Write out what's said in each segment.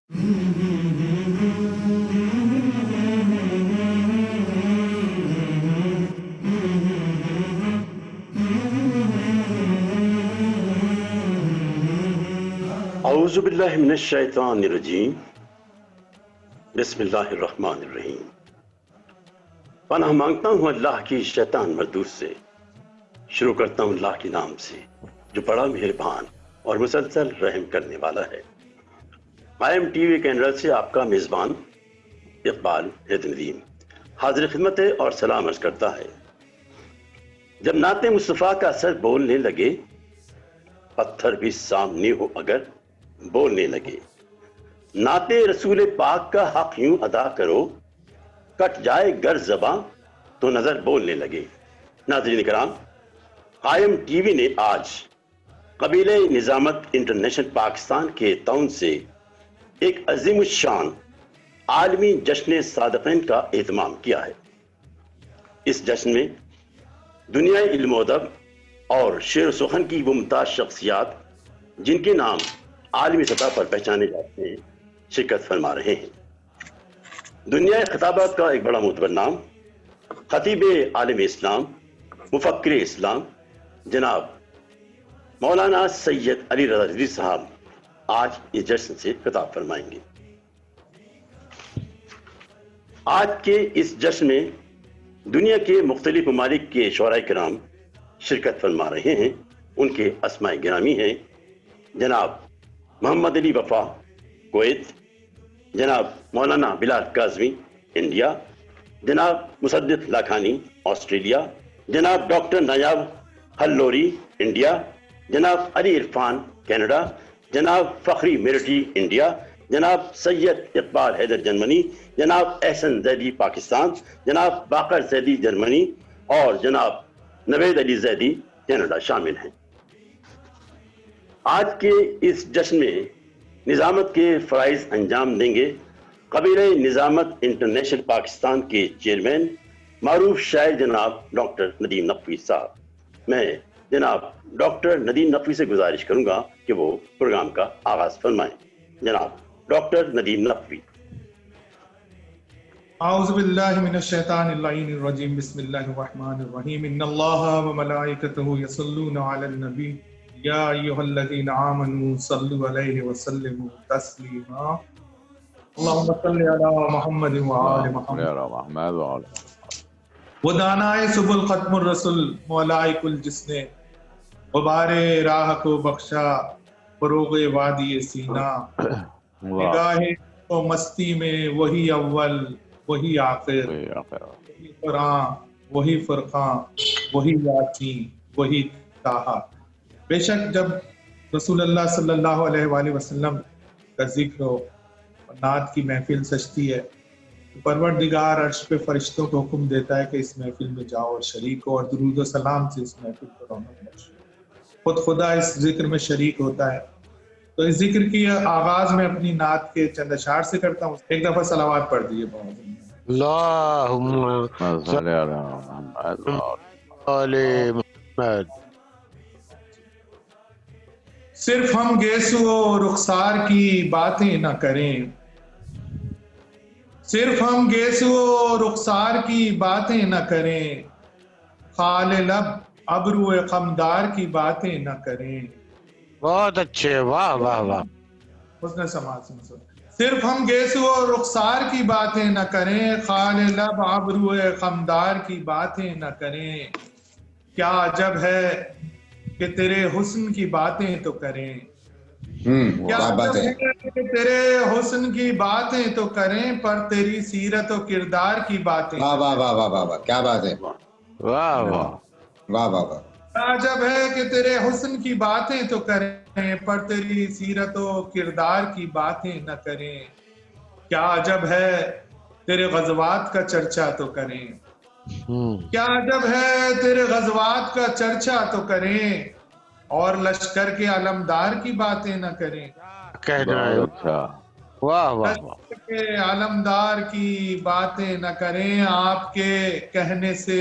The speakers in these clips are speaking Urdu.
اعوذ باللہ من الشیطان الرجیم، بسم اللہ الرحمن الرحیم۔ پناہ مانگتا ہوں اللہ کی شیطان مردود سے۔ شروع کرتا ہوں اللہ کے نام سے جو بڑا مہربان اور مسلسل رحم کرنے والا ہے۔ آئی ٹی وی کینیڈا سے آپ کا میزبان اقبال ندیم حاضر خدمت ہے اور سلام عرض کرتا ہے۔ جب نعت مصطفیٰ کا اثر بولنے لگے، پتھر بھی سامنے ہو اگر بولنے لگے، نعت رسول پاک کا حق یوں ادا کرو، کٹ جائے گر زباں تو نظر بولنے لگے۔ ناظرین کرام، قائم ٹی وی نے آج قبیلہ نظامت انٹرنیشنل پاکستان کے تعاون سے ایک عظیم الشان عالمی جشن صادقین کا اہتمام کیا ہے۔ اس جشن میں دنیا علم و ادب اور شعر و سخن کی وہ ممتاز شخصیات جن کے نام عالمی سطح پر پہچانے جاتے ہیں شرکت فرما رہے ہیں۔ دنیا خطابات کا ایک بڑا معتبر نام، خطیب عالم اسلام، مفکر اسلام جناب مولانا سید علی رضا رضوی صاحب آج اس جشن سے خطاب فرمائیں گے۔ آج کے اس جشن میں دنیا کے مختلف ممالک کے شعراء کرام شرکت فرما رہے ہیں۔ ان کے اسماء گرامی ہیں جناب محمد علی وفا کویت، جناب مولانا بلال کاظمی انڈیا، جناب مصدق لاکھانی آسٹریلیا، جناب ڈاکٹر نایاب ہلوری انڈیا، جناب علی عرفان کینیڈا، جناب فخری میرٹھی انڈیا، جناب سید اقبال حیدر جرمنی، جناب احسن زیدی پاکستان، جناب باقر زیدی جرمنی اور جناب نوید علی زیدی کینیڈا شامل ہیں۔ آج کے اس جشن میں نظامت کے فرائض انجام دیں گے قبیلہ نظامت انٹرنیشنل پاکستان کے چیئرمین معروف شاعر جناب ڈاکٹر ندیم نقوی صاحب۔ میں جناب ڈاکٹر ندیم نقوی سے گزارش کروں گا کہ وہ پروگرام کا آغاز فرمائیں۔ جناب ڈاکٹر ندیم نقوی۔ اعوذ باللہ من الشیطان اللعین الرجیم، بسم اللہ الرحمن الرحیم۔ ان اللہ وملائکتہ یصلون علی النبی یا ایھا الذین آمنوا صلوا علیہ وسلموا تسلیما۔ اللہم صل علی محمد وآل محمد۔ وہ دانائے سبل ختم الرسل مولائے کل جس نے غبار راہ کو بخشا فروغ وادی سینا۔ نگاہ و مستی میں وہی اول وہی آخر، وہی قرآن وہی فرقان وہی یاسین وہی طٰہٰ۔ بے شک جب رسول اللہ صلی اللہ علیہ وآلہ وسلم کا ذکر ہو اور نعت کی محفل سجتی ہے تو پروردگار عرش پہ فرشتوں کو حکم دیتا ہے کہ اس محفل میں جاؤ اور شریک ہو اور درود و سلام سے اس محفل کو رونق بخشو۔ خود خدا اس ذکر میں شریک ہوتا ہے۔ تو اس ذکر کی آغاز میں اپنی نعت کے چند اشعار سے کرتا ہوں۔ ایک دفعہ صلوات پڑھ دیجیے بہت۔ اللہم صلی علی محمد۔ صرف ہم گیسو و رخسار کی باتیں نہ کریں، صرف ہم گیسو و رخسار کی باتیں نہ کریں، خال لب ابرو خمدار کی باتیں نہ کریں۔ بہت اچھے، واہ واہ واہ۔ حسن سماعت سے صرف ہم گیسو و رخسار کی باتیں نہ کریں، خال لب ابرو خمدار کی باتیں نہ کریں۔ کیا عجب ہے کہ تیرے حسن کی باتیں تو کریں، کیا عجب ہے کہ تیرے حسن کی باتیں تو کریں، پر تیری سیرت و کردار کی باتیں۔ واہ واہ واہ واہ واہ، کیا بات ہے، واہ واہ واہ واہ واہ۔ کیا عجب ہے کہ تیرے حسن کی باتیں تو کریں، پر تیری سیرت و کردار کی باتیں نہ کریں۔ کیا عجب ہے تیرے غزوات کا چرچا تو کریں، کیا عجب ہے تیرے غزوات کا چرچا تو کریں، اور لشکر کے علمدار کی باتیں نہ کریں۔ کہنا ہے، واہ واہ واہ۔ لشکر کے علمدار کی باتیں نہ کریں، آپ کے کہنے سے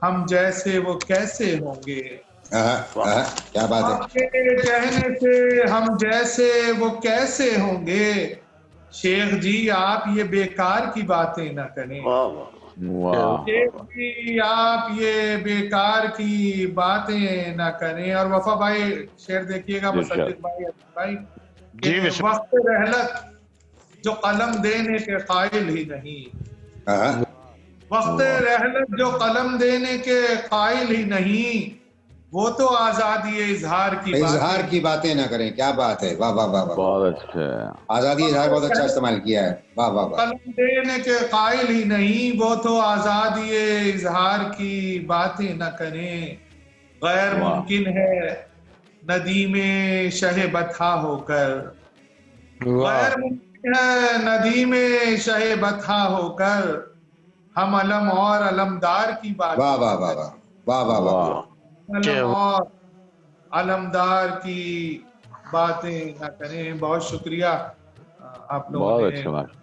ہم جیسے وہ کیسے ہوں گے۔ کیا بات ہے، آپ کے کہنے سے ہم جیسے وہ کیسے ہوں گے، شیخ جی آپ یہ بیکار کی باتیں نہ کریں، واہ واہ واہ شیخ جی آپ یہ بیکار کی باتیں نہ کریں۔ اور وفا بھائی شعر دیکھیے گا، مسجد بھائی جی کہ بسم وقت رحلت جو قلم دینے کے قائل ہی نہیں، ہاں وقت رحلت جو قلم دینے کے قائل ہی نہیں، وہ تو آزادی اظہار کی اظہار باتیں کی باتیں نہ کریں، کیا بات ہے، واہ واہ واہ واہ، بہت اچھا ہے. آزادی اظہار بہت اچھا استعمال کیا ہے، واہ واہ واہ. قلم دینے کے قائل ہی نہیں، وہ تو آزادی اظہار کی باتیں نہ کریں، غیر واہ. ممکن ہے ندیم شہ بطحا ہو کر، واہ غیر ممکن ہے ندیم شہ بطحا ہو کر، ہم علم اور علمدار کی باتیں واہ نہ واہ واہ کریں، واہ واہ واہ واہ. واہ. علم اور علمدار کی باتیں نہ کریں۔ بہت شکریہ آپ لوگوں بہت نے اچھا ماشاء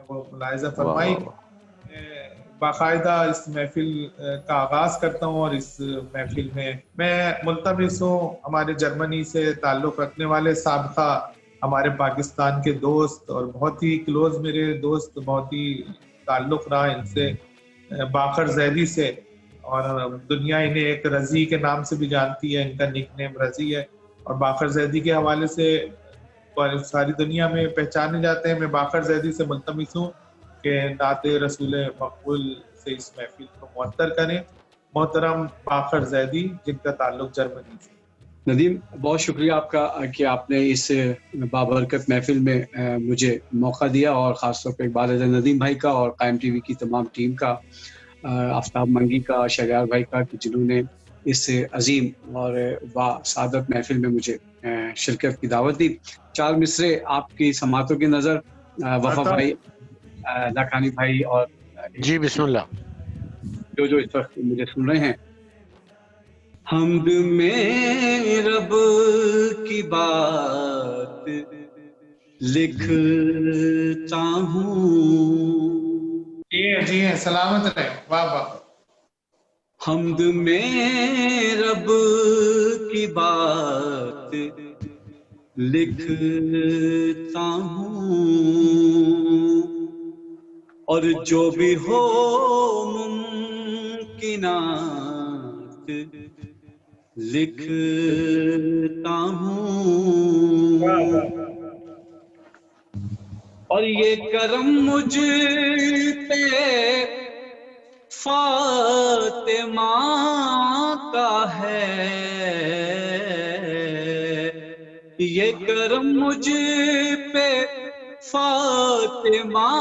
وہ ملاحظہ واہ فرمائی۔ واہ واہ. باقاعدہ اس محفل کا آغاز کرتا ہوں، اور اس محفل میں ملتمس ہوں ہمارے جرمنی سے تعلق رکھنے والے سابقہ ہمارے پاکستان کے دوست اور بہت ہی کلوز میرے دوست، بہت ہی تعلق رہا ان سے، باقر زیدی سے، اور دنیا انہیں ایک رضی کے نام سے بھی جانتی ہے، ان کا نک نیم رضی ہے، اور باقر زیدی کے حوالے سے ساری دنیا میں پہچانے جاتے ہیں۔ میں باقر زیدی سے ملتمس ہوں کہ نعت رسول مقبول سے اس محفل کو معطر کریں۔ محترم باقر زیدی جن کا تعلق جرمنی سے۔ ندیم بہت شکریہ آپ کا کہ آپ نے اس بابرکت محفل میں مجھے موقع دیا، اور خاص طور پہ اقبال اظہر ندیم بھائی کا اور قائم ٹی وی کی تمام ٹیم کا، آفتاب منگی کا، شہریار بھائی کا، کہ جنہوں نے اس عظیم اور با سعادت محفل میں مجھے شرکت کی دعوت دی۔ چار مصرے آپ کی سماعتوں کی نظر وفا بھائی، لاکھانی بھائی اور جی بسم اللہ۔ جو اس وقت مجھے سن رہے ہیں۔ حمد میں رب کی بات لکھتا ہوں، جی ہیں سلامت رہے، واہ واہ۔ حمد میں رب کی بات لکھتا ہوں، اور جو بھی ہو ممکنات لکھتا ہوں، اور یہ کرم مجھ پہ فاطمہ کا ہے، یہ کرم مجھ پہ فاطمہ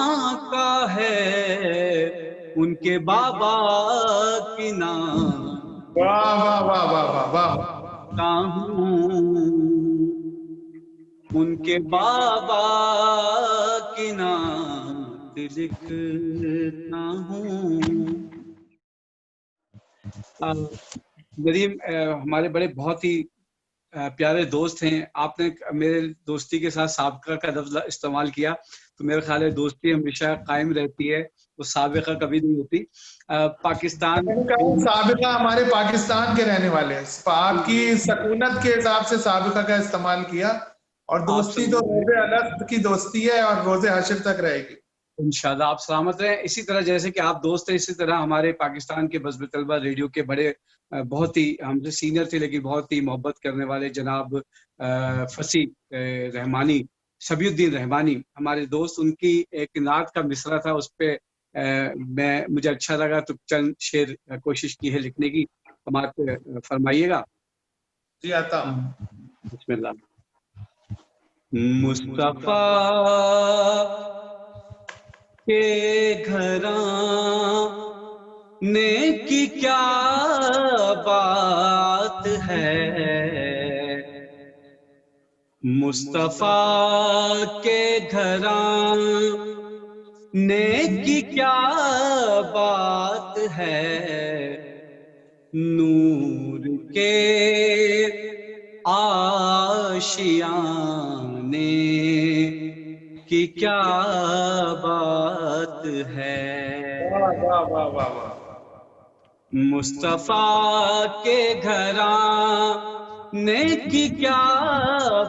کا ہے، ان کے بابا کی نام واہ واہ واہ واہ واہ واہ۔ ان کے بابا کی نعت لکھتا ہوں۔ ندیم ہمارے بڑے بہت ہی پیارے دوست ہیں، آپ نے میرے دوستی کے ساتھ سابقہ کا لفظ استعمال کیا، تو میرے خیال ہے دوستی ہمیشہ قائم رہتی ہے، وہ سابقہ کبھی نہیں ہوتی۔ پاکستان سابقہ ہمارے پاکستان کے رہنے والے ہیں، آپ کی سکونت کے حساب سے سابقہ کا استعمال کیا، اور دوستی تو روز الست کی دوستی ہے اور روز حشر تک رہے گی انشاءاللہ۔ آپ سلامت رہیں۔ اسی طرح جیسے کہ آپ دوست ہیں، اسی طرح ہمارے پاکستان کے بزم طلبہ ریڈیو کے بڑے بہت ہی ہم سے سینئر تھے لیکن بہت ہی محبت کرنے والے جناب فصیح رحمانی، سبی الدین رحمانی ہمارے دوست، ان کی ایک نعت کا مصرع تھا، اس پہ مجھے اچھا لگا تو چند شعر کوشش کی ہے لکھنے کی، سماعت فرمائیے گا۔ جی آتا ہوں۔ بسم اللہ۔ مصطفیٰ کے گھرانے کی کیا بات ہے، مصطفیٰ کے گھرانے کی کیا بات ہے، نور کے آشیانے کی کیا بات ہے، مصطفیٰ کے گھرانے کی کیا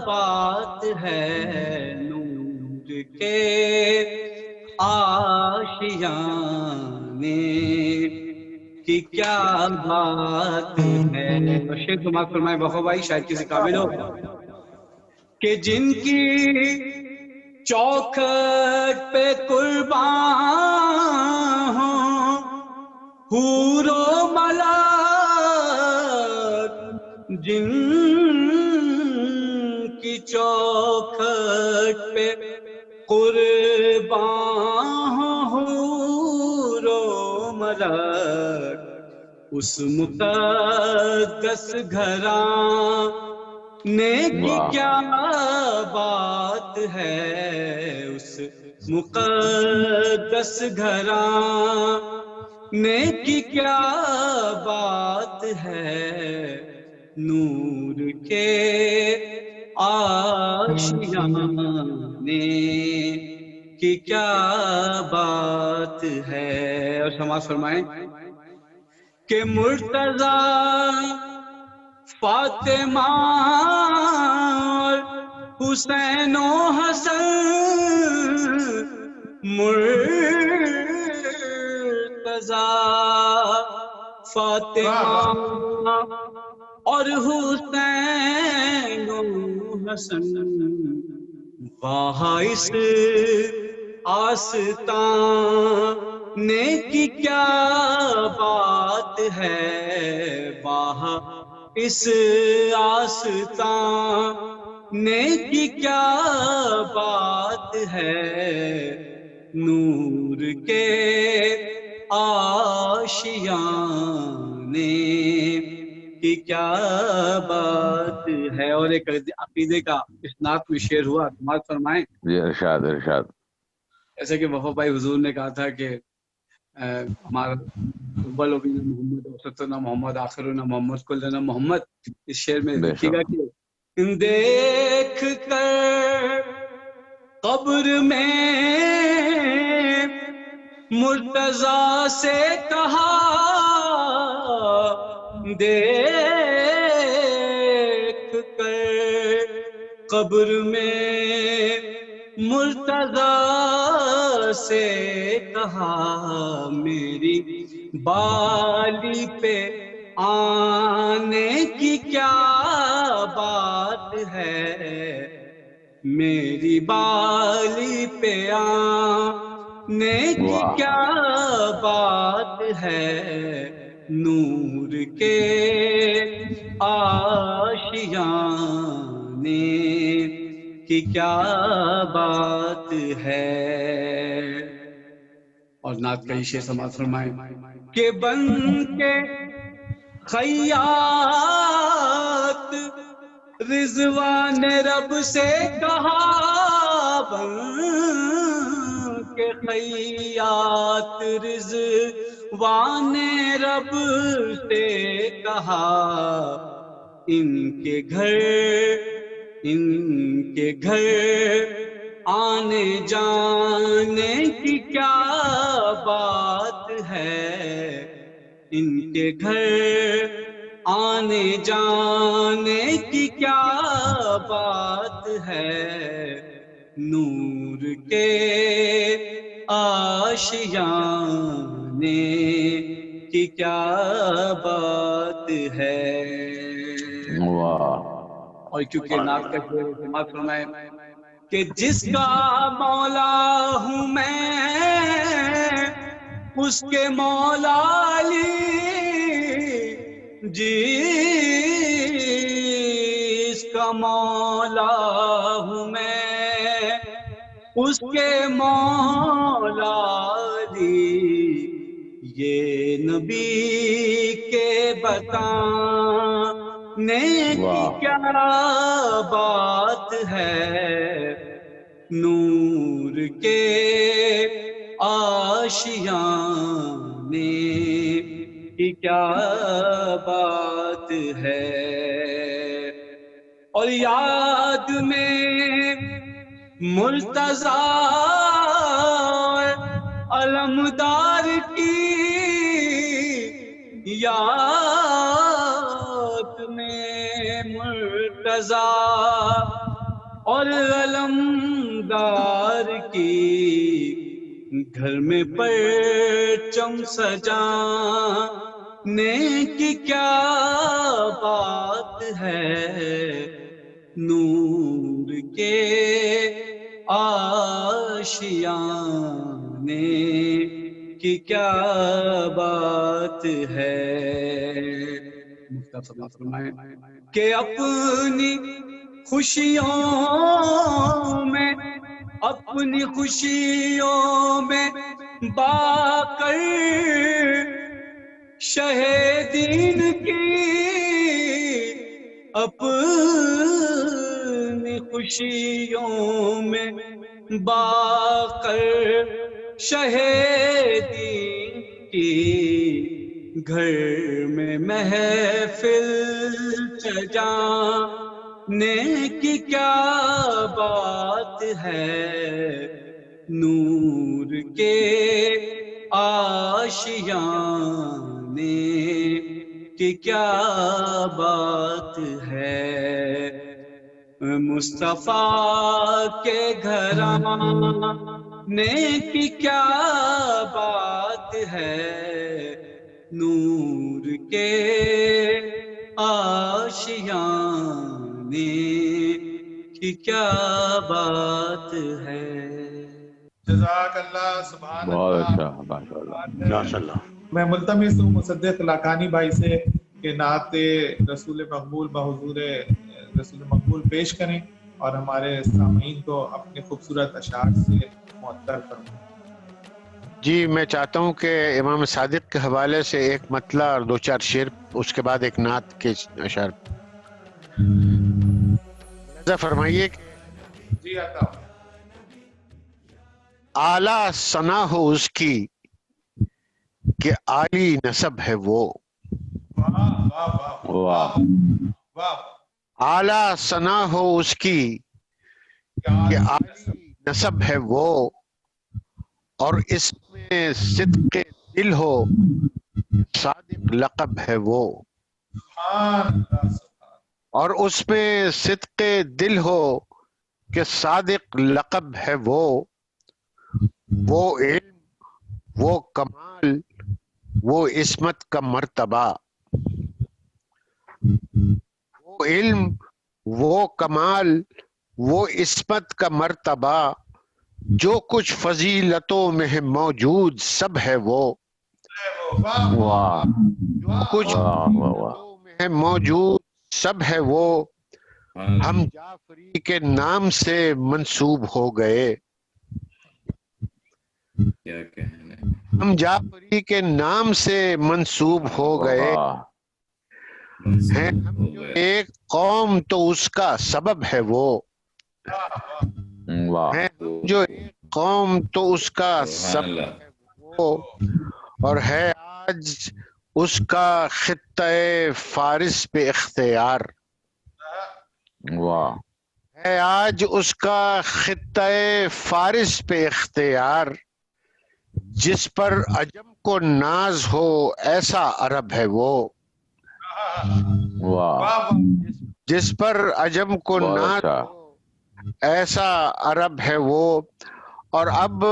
بات ہے، نور کے آشیانے کی کیا بات ہے. اور شیخ سماعت فرمائے وفا بھائی شاید کسی قابل ہو کہ جن کی چوکھٹ پہ قربان ہوں حور و ملائک، جن کی چوکھٹ پہ قربان ہوں حور و ملائک، اس مقدس گھرانے کی کیا بات ہے، اس مقدس گھرانے کی کیا بات ہے، نور کے آشیانے کی کیا بات ہے. اور سماعت فرمائیں کہ مرتضی فاطمہ اور حسین و حسن، مرتضی فاطمہ اور حسین و حسن، وہاں اس آستانے کی کیا بات ہے، وہاں اس آستانے کی کیا بات ہے، نور کے آشیانے کی کیا بات ہے. اور ایک عقیدے کا اس نعت میں شعر ہوا، سماعت فرمائیں. جی ارشاد ارشاد. جیسے کہ وفا بھائی حضور نے کہا تھا کہ ہمارا اولنا محمد وسطنا محمد آخرنا محمد کلنا محمد. اس شعر میں دیکھیے گا کہ دیکھ کر قبر میں مرتضی سے کہا، دیکھ کر قبر میں مرتضی سے کہا، میری بالی پہ آنے کی کیا بات ہے، میری بالی پہ آنے کی کیا بات ہے، نور کے آشیانے کی کیا بات ہے. اور نعت کا یہ شعر سماعت فرمائیں کہ بن کے خیاط رضوان رب سے کہا، بن کے خیاط رضوان رب سے کہا، ان کے گھر آنے جانے کی کیا بات ہے، ان کے گھر آنے جانے کی کیا بات ہے، نور کے آشیانے کی کیا بات ہے. اور کیونکہ نعت کا سماعت فرمائیں کہ جس کا مولا ہوں میں اس کے مولا علی، جس کا مولا ہوں میں اس کے مولا علی، یہ نبی کے بتانے کی کیا بات ہے، نور کے آشیانے کی کیا بات ہے. اور یاد میں مرتضی علمدار کی، یاد میں مرتضی اور علمدار کی گھر میں پرچم سجانے کی کیا بات ہے، نور کے آشیانے کی کیا بات ہے۔ مصطفیٰ فرمائے کہ اپنی خوشیوں میں باقر شہیدین کی، اپنی خوشیوں میں باقر شہیدین کی، گھر میں محفل سجانے کی کیا بات ہے، نور کے آشیانے کی کیا بات ہے۔ مصطفیٰ کے گھرانے کی کیا بات ہے، نور کے آشیانے کی کیا بات ہے۔ جزاک اللہ، سبحان بہت اللہ۔ اچھا، ماشاء اللہ۔ ماشاء اللہ۔ میں ملتمس ہوں مصدق لاکانی بھائی سے کہ نعت رسول مقبول بحضور رسول مقبول پیش کریں اور ہمارے سامعین کو اپنے خوبصورت اشعار سے معطر فرمائیں۔ جی میں چاہتا ہوں کہ امام صادق کے حوالے سے ایک مطلع اور دو چار شعر، اس کے بعد ایک نعت کے اشعار فرمائیے کہ جی عطا۔ اعلیٰ ثنا ہو اس کی کہ عالی نسب ہے وہ، واہ واہ واہ واہ واہ۔ اعلیٰ ثنا ہو اس کی کہ عالی نسب ہے وہ، اور اس میں صدق دل ہو صادق لقب ہے وہ، سبحان اللہ، سبحان۔ اور اس میں صدق دل ہو کہ صادق لقب ہے وہ علم، وہ کمال، وہ عصمت کا مرتبہ، وہ علم، وہ کمال، وہ عصمت کا مرتبہ، جو کچھ فضیلتوں میں ہے موجود سب ہے وہ، واہ واہ جو کچھ واہ واہ واہ۔ فضیلتوں میں ہے موجود سب ہے وہ، ہم جعفری کے نام سے منسوب ہو گئے، کیا کہنے، ہم جعفری کے نام سے منسوب ہو گئے واہ ہیں، ہم جو ایک قوم تو اس کا سبب ہے وہ، واہ ہیں ہم جو ایک قوم تو اس کا سبحان سبب اللہ۔ ہے وہ، اور ہے آج اس کا خطہ فارس پہ اختیار، واہ ہے آج اس کا خطہ فارس پہ اختیار، جس پر عجم کو ناز ہو ایسا عرب ہے وہ، واہ جس پر عجم کو بہت ناز اچھا۔ ہو ایسا عرب ہے وہ۔ اور اب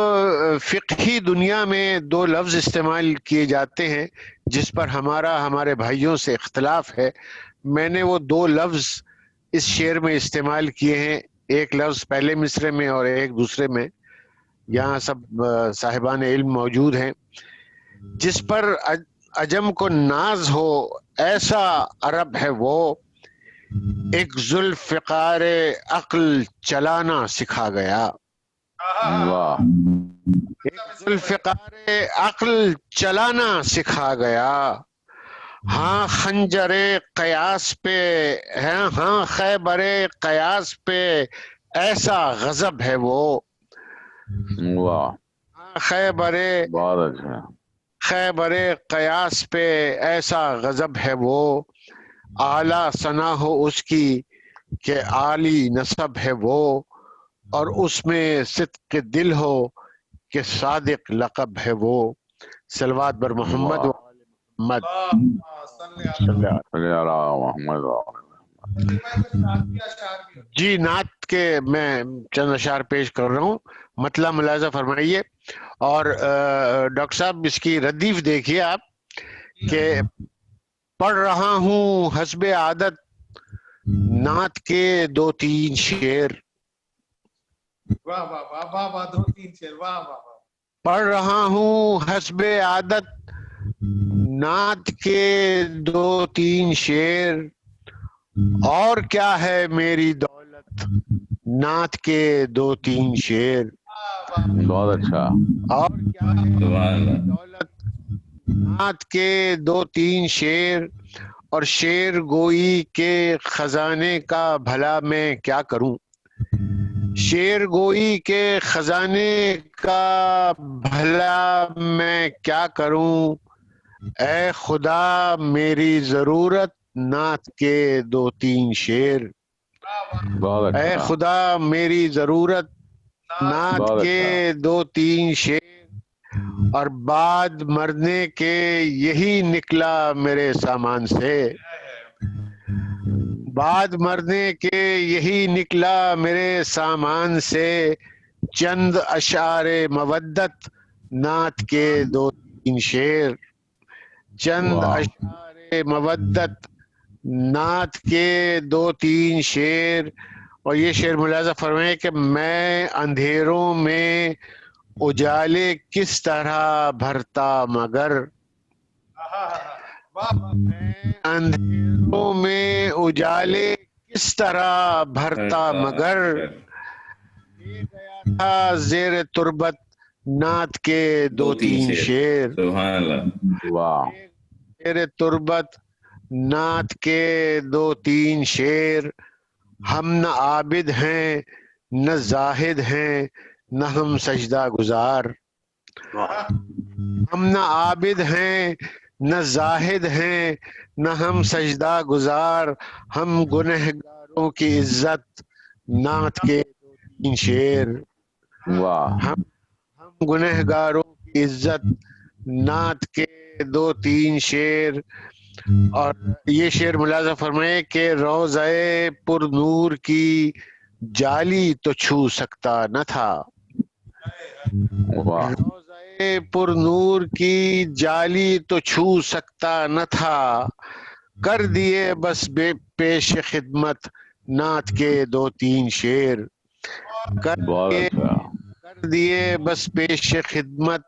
فقہی دنیا میں دو لفظ استعمال کیے جاتے ہیں جس پر ہمارے بھائیوں سے اختلاف ہے، میں نے وہ دو لفظ اس شعر میں استعمال کیے ہیں، ایک لفظ پہلے مصرے میں اور ایک دوسرے میں، یہاں سب صاحبان علم موجود ہیں، جس پر عجم کو ناز ہو ایسا عرب ہے وہ، ایک ذوالفقار عقل چلانا سکھا گیا، واہ ایک ذوالفقار عقل چلانا سکھا گیا، ہاں خنجر قیاس پہ، ہاں خیبر قیاس پہ ایسا غضب ہے وہ، واہ ہاں بہت اچھا۔ خیبر قیاس پہ ایسا غضب ہے وہ، اعلیٰ ثنا ہو اس کی کہ عالی نسب ہے وہ، اور اس میں صدق دل ہو کہ صادق لقب ہے وہ، صلوات بر محمد و محمد اللہ صلی علی صلی اللہ صلی علی محمد۔ جی نعت کے میں چند اشعار پیش کر رہا ہوں، مطلب ملاحظہ فرمائیے، اور ڈاکٹر صاحب اس کی ردیف دیکھیے آپ کہ پڑھ رہا ہوں حسب عادت نعت کے 2-3 شعر، واہ واہ واہ واہ واہ، 2-3 شعر، واہ واہ واہ، پڑھ رہا ہوں حسب عادت نعت کے 2-3 شعر، اور کیا ہے میری دولت نعت کے 2-3 شعر، بہت اچھا، اور کیا ہے میری دولت نعت کے 2-3 شعر، اور شعر گوئی کے خزانے کا بھلا میں کیا کروں، شعر گوئی کے خزانے کا بھلا میں کیا کروں، اے خدا میری ضرورت نعت کے 2-3 شعر، بہت اے اچھا، خدا میری ضرورت نعت بہت کے 2-3 شعر، اور بعد مرنے کے یہی نکلا میرے سامان سے، بعد مرنے کے یہی نکلا میرے سامان سے، چند اشعار مودت نعت کے 2-3 شعر، چند واہ، اشعار مودت نعت کے 2-3 شعر، اور یہ شعر ملاحظہ فرمائیں کہ میں اندھیروں میں اجالے کس طرح بھرتا مگر، میں اندھیروں میں اجالے کس طرح بھرتا مگر، دے گیا تھا زیر تربت نعت کے 2-3 شعر، سبحان اللہ، واہ، زیر تربت نعت کے 2-3 شعر، ہم نہ عابد ہیں نہ زاہد ہیں نہ ہم سجدہ گزار، ہم نہ عابد ہیں نہ زاہد ہیں نہ ہم سجدہ گزار، ہم گنہگاروں کی عزت نعت کے 2-3 شعر، واہ، ہم گنہگاروں کی عزت نعت کے 2-3 شعر، اور یہ شعر ملاحظہ فرمائے کہ روضہ پر نور کی جالی تو چھو سکتا نہ تھا، واہ، روضہ پر نور کی جالی تو چھو سکتا نہ تھا، کر دیے بس بے پیش خدمت نعت کے 2-3 شعر، بہت اچھا، کر دیے بس پیش خدمت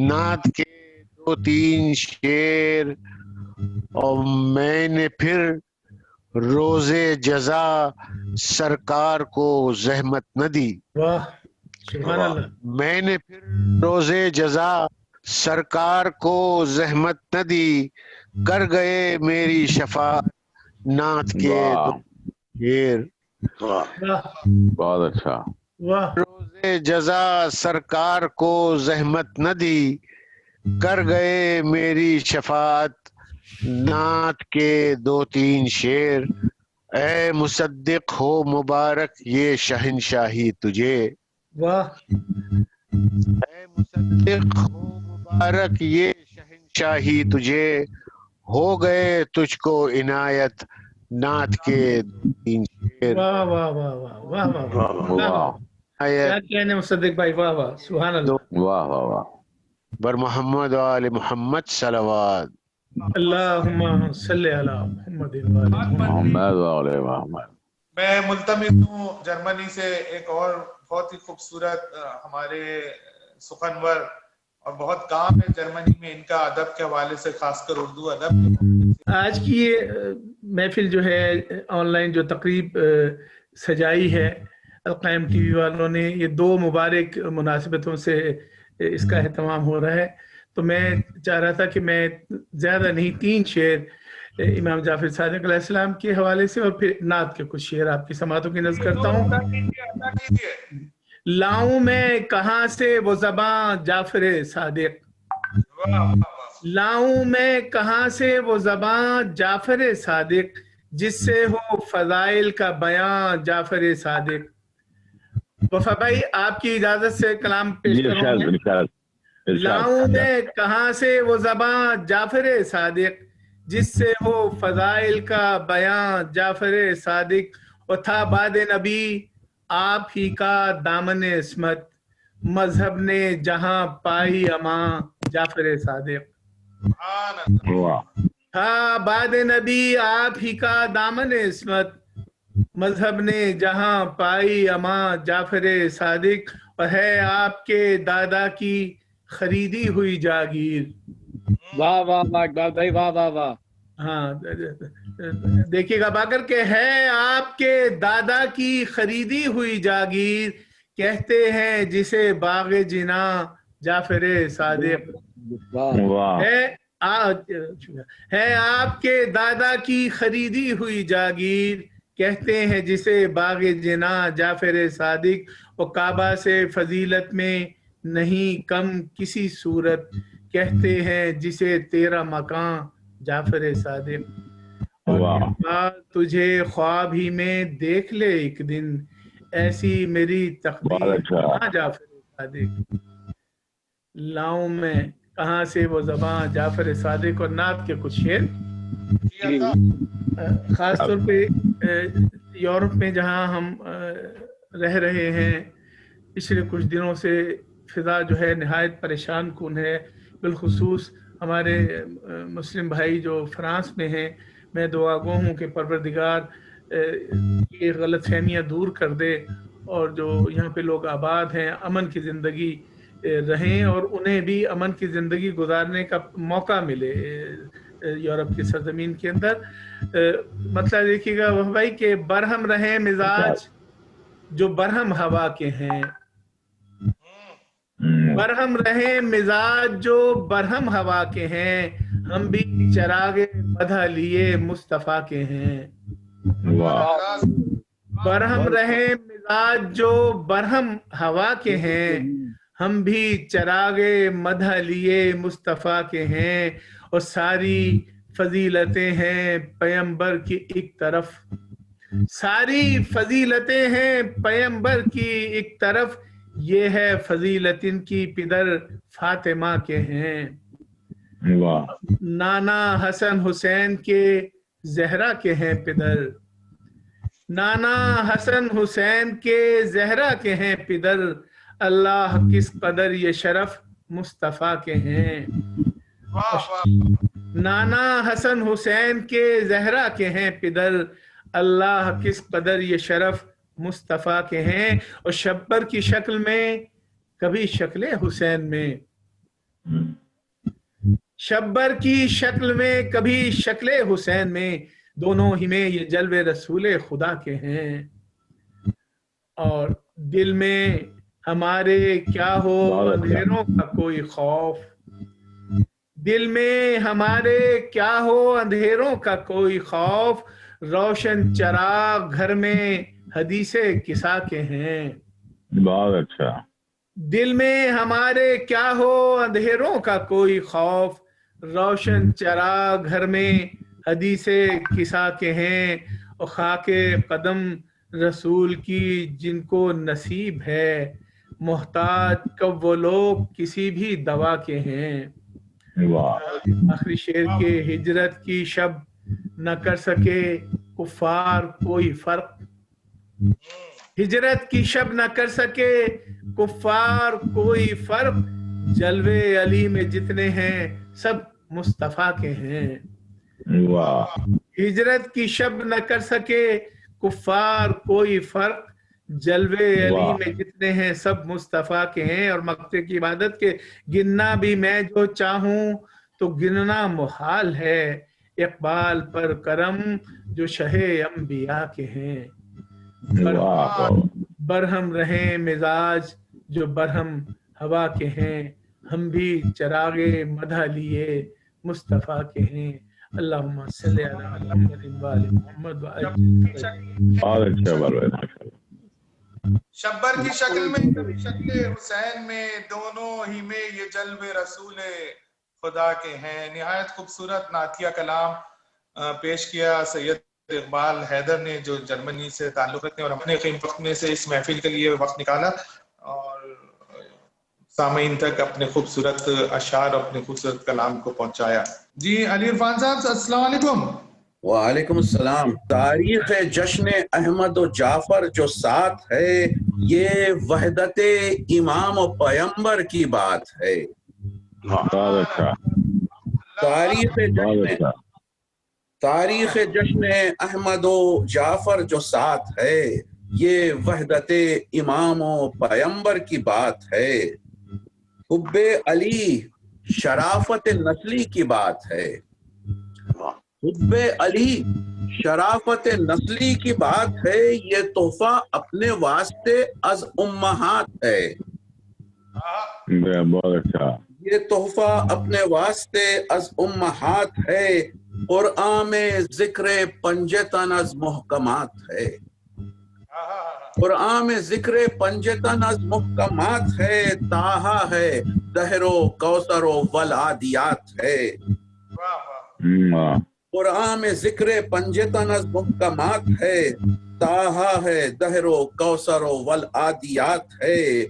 نعت کے 2-3 شعر، اور میں نے پھر روزے جزا سرکار کو زحمت نہ دی، واہ سبحان اللہ، میں نے پھر روزے جزا سرکار کو زحمت نہ دی، کر گئے میری شفاعت نعت کے واہ، 2 شعر، واہ بہت اچھا، واہ، روزے جزا سرکار کو زحمت نہ دی، کر گئے میری شفاعت نعت کے 2-3 شعر، اے مصدق ہو مبارک یہ شہنشاہی تجھے، واہ اے مصدق ہو مبارک یہ شہنشاہی تجھے، ہو گئے تجھ کو عنایت نعت کے 2-3 شعر، واہ واہ واہ واہ واہ واہ واہ، واہ، کیا عنایت کہنے مصدق بھائی، واہ واہ سبحان اللہ، واہ، واہ، واہ، بر محمد و آل محمد صلوات، اللہم صلی علی محمد و آل محمد۔ محمد وعلیہ محمد، میں ملتمس ہوں جرمنی سے ایک اور بہت ہی خوبصورت ہمارے سخنور، اور بہت کام ہے جرمنی میں ان کا ادب کے حوالے سے، خاص کر اردو ادب۔ آج کی یہ محفل جو ہے آن لائن جو تقریب سجائی ہے القائم ٹی وی والوں نے، یہ 2 مبارک مناسبتوں سے اس کا اہتمام ہو رہا ہے، تو میں چاہ رہا تھا کہ میں زیادہ نہیں 3 شعر امام جعفر صادق علیہ السلام کے حوالے سے اور پھر نعت کے کچھ شعر آپ کی سماعتوں کی نظر کرتا ہوں۔ لاؤں میں کہاں سے وہ زباں جعفر صادق، لاؤں میں کہاں سے وہ زباں جعفر صادق، جس سے ہو فضائل کا بیان جعفر صادق۔ وفا بھائی آپ کی اجازت سے کلام پیش جی کروں ارشاد، میں۔ ارشاد، لاؤں ارشاد، میں کہاں سے وہ زباں جعفر صادق، جس سے ہو فضائل کا بیان جعفر صادق، اور تھا بعد نبی آپ ہی کا دامن عصمت، مذہب نے جہاں پائی امان جعفر صادق. واہ تھا بعد نبی آپ ہی کا دامن عصمت، مذہب نے جہاں پائی امان جعفر صادق، اور ہے آپ کے دادا کی خریدی ہوئی جاگیر. واہ واہ واہ اقبال بھائی، واہ واہ واہ. ہاں دیکھیے گا با کر کے، ہے آپ کے دادا کی خریدی ہوئی جاگیر، کہتے ہیں جسے باغ جنا جعفر صادق. واہ ہے آپ کے دادا کی خریدی ہوئی جاگیر، کہتے ہیں جسے باغ جنا جعفر صادق، اور کعبہ سے فضیلت میں نہیں کم کسی صورت، کہتے ہیں جسے تیرا مکان جعفر صادق. اور واہ کیا تجھے خواب ہی میں دیکھ لے ایک دن، ایسی میری بہت تقدیر اچھا. کہاں جعفر صادق. لاؤں میں کہاں سے وہ زبان جعفر صادق. اور نعت کے کچھ شعر خاص طور پہ یورپ میں جہاں ہم رہ رہے ہیں، پچھلے کچھ دنوں سے فضا جو ہے نہایت پریشان کن ہے، بالخصوص ہمارے مسلم بھائی جو فرانس میں ہیں. میں دعا گو ہوں کہ پروردگار یہ غلط فہمیاں دور کر دے، اور جو یہاں پہ لوگ آباد ہیں امن کی زندگی رہیں، اور انہیں بھی امن کی زندگی گزارنے کا موقع ملے یورپ کی سرزمین کے اندر. مطلب دیکھیے گا وہ بھائی کہ برہم رہے مزاج جو برہم ہوا کے ہیں، برہم رہے مزاج جو برہم ہوا کے ہیں، ہم بھی چراغ مدح لیے مصطفیٰ کے ہیں. واہ برہم رہے مزاج جو برہم ہوا کے ہیں، ہم بھی چراغ مدح لیے مصطفیٰ کے ہیں. اور ساری فضیلتیں ہیں پیمبر کی ایک طرف، ساری فضیلتیں ہیں پیمبر کی ایک طرف، یہ ہے فضیلت ان کی پدر فاطمہ کے ہیں. واہ نانا حسن حسین کے زہرا کے ہیں پدر، نانا حسن حسین کے زہرا کے ہیں پدر، اللہ کس قدر یہ شرف مصطفیٰ کے ہیں. نانا حسن حسین کے زہرا کے ہیں پدر، اللہ کس قدر یہ شرف مصطفیٰ کے ہیں. اور شبر کی شکل میں کبھی شکل حسین میں، شبر کی شکل میں کبھی شکل حسین میں، دونوں ہی میں یہ جلوے رسول خدا کے ہیں. اور دل میں ہمارے کیا ہو اندھیروں کا کوئی خوف، دل میں ہمارے کیا ہو اندھیروں کا کوئی خوف، روشن چراغ گھر میں حدیث کسا کے ہیں. بہت اچھا. دل میں ہمارے کیا ہو اندھیروں کا کوئی خوف، روشن چراغ گھر میں حدیث کسا کے ہیں. اور خاک قدم رسول کی جن کو نصیب ہے، محتاج کب وہ لوگ کسی بھی دوا کے ہیں. آخری شعر کے، ہجرت کی شب نہ کر سکے کفار کوئی فرق، ہجرت کی شب نہ کر سکے کفار کوئی فرق، جلوے علی میں جتنے ہیں سب مصطفیٰ کے ہیں. ہجرت کی شب نہ کر سکے کفار کوئی فرق، جلوے علی میں جتنے ہیں سب مصطفیٰ کے ہیں. اور مقتے کی عبادت کے، گننا بھی میں جو چاہوں تو گننا محال ہے، اقبال پر کرم جو شہ انبیاء کے ہیں. برہم رہیں مزاج جو برہم ہوا کے ہیں، ہم بھی چراغ مدح لیے مصطفیٰ کے ہیں. اللہم صلی علی محمد وآل محمد شبر کی شکل میں کبھی شکل حسین میں، دونوں ہی میں یہ جلوے رسول خدا کے ہیں. نہایت خوبصورت نعتیہ کلام پیش کیا سید اقبال حیدر نے، جو جرمنی سے تعلق رکھتے ہیں اور اپنے قیمتی وقت میں سے اس محفل کے لیے وقت نکالا. اور سامعین تک اپنے خوبصورت اشعار اور اپنے خوبصورت کلام کو پہنچایا. جی علی عرفان صاحب السلام علیکم. وعلیکم السلام. تاریخ جشن احمد و جعفر جو ساتھ ہے یہ وحدت امام و پیمبر کی بات ہے. بہت اچھا. تاریخ جشن احمد و جعفر جو ساتھ ہے یہ وحدت امام و پیمبر کی بات ہے. حب علی شرافت نسلی کی بات ہے. حب علی شرافت نسلی کی بات ہے. یہ تحفہ اپنے واسطے از امہات ہے. بہت اچھا. یہ تحفہ اپنے واسطے از امہات ہے. قرآن میں ذکر پنجتن از محکمات ہے. قرآن میں ذکر پنجتن از محکمات ہے. تاہا ہے دہر و کوثر و ولادیات ہے. قرآن میں ذکر پنجتن از محکمات ہے. تاہا ہے دہر و کوثر و ولادیات ہے.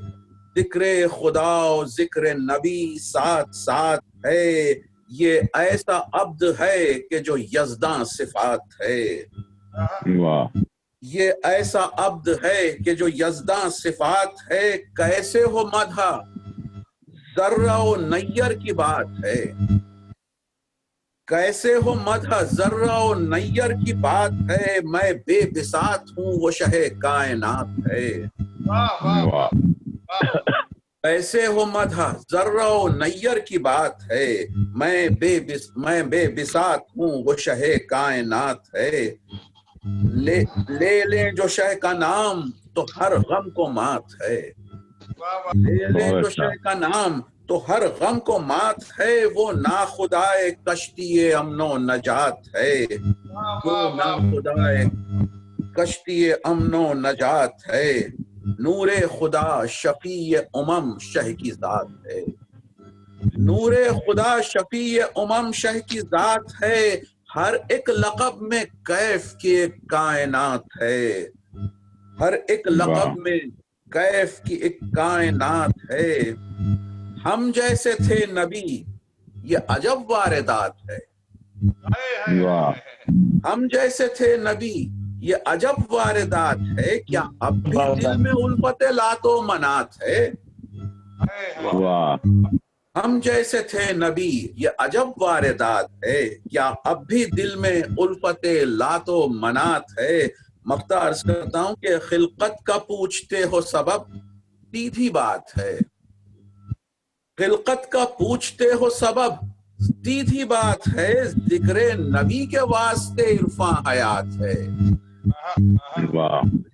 ذکر خدا و ذکر نبی ساتھ ساتھ ہے. یہ ایسا عبد ہے کہ جو یزداں صفات ہے. یہ ایسا عبد ہے کہ جو یزداں صفات ہے. کیسے ہو مدح ذرہ و نیر کی بات ہے. کیسے ہو مدح ذرہ و نیر کی بات ہے. میں بے بساط ہوں وہ شہ کائنات ہے. ایسے ہو مدح ذرہ و نیر کی بات ہے. میں بے بساط ہوں وہ شہ کائنات ہے. لے لیں جو شہ کا نام تو ہر غم کو مات ہے. لے لیں جو شہ کا نام تو ہر غم کو مات ہے. وہ ناخدائے کشتی امن و نجات ہے. وہ ناخدائے کشتی امن و نجات ہے. نور خدا شفیع امم شہ کی ذات ہے. نور خدا شفیع امم شہ کی ذات ہے. ہر ایک لقب میں کیف کی ایک کائنات ہے. ہر ایک لقب میں کیف کی ایک کائنات ہے. ہم جیسے تھے نبی یہ عجب واردات ہے. ہم جیسے تھے نبی یہ عجب واردات ہے. کیا اب بھی دل میں الفت لات و منات ہے. ہم جیسے تھے نبی یہ عجب واردات ہے. کیا اب بھی دل میں الفت لات و منات ہے. مقطع عرض کرتا ہوں کہ خلقت کا پوچھتے ہو سبب سیدھی بات ہے. خلقت کا پوچھتے ہو سبب سیدھی بات ہے. ذکر نبی کے واسطے عرفاں حیات ہے.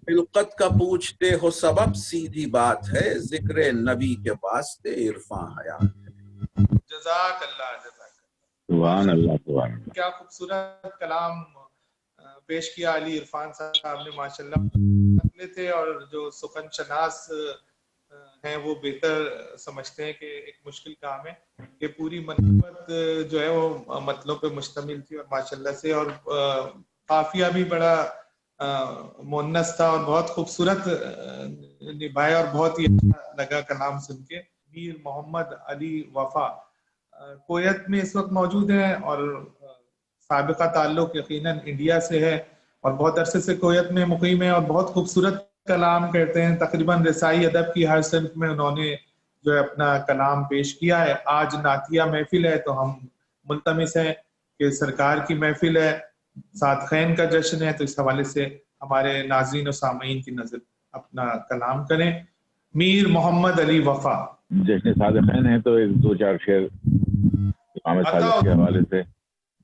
خلقت کا پوچھتے ہو سبب سیدھی بات ہے. ذکر نبی کے واسطے عرفاں حیات ہے. جزاک اللہ جزاک سبحان اللہ سبحان اللہ. کیا خوبصورت کلام پیش کیا علی عرفان صاحب نے ماشاءاللہ تھے. اور جو سخن شناس ہیں وہ بہتر سمجھتے ہیں کہ ایک مشکل کام ہے. یہ پوری منظومت جو ہے وہ مطلب پہ مشتمل تھی اور ماشاءاللہ سے. اور قافیہ بھی بڑا مونس تھا اور بہت خوبصورت نبھایا اور بہت ہی اچھا لگا کلام سن کے. میر محمد علی وفا کویت میں اس وقت موجود ہیں اور سابقہ تعلق یقیناً انڈیا سے ہے اور بہت عرصے سے کویت میں مقیم ہے اور بہت خوبصورت کلام کرتے ہیں. تقریباً رسائی ادب کی ہر صنف میں انہوں نے جو ہے اپنا کلام پیش کیا ہے. آج نعتیہ محفل ہے تو ہم ملتمس ہیں کہ سرکار کی محفل ہے, صادقین کا جشن ہے, تو اس حوالے سے ہمارے ناظرین و سامعین کی نظر اپنا کلام کریں. میر محمد علی وفا جشن صادقین ہے تو ایک دو چار شعر امام صادق کے حوالے سے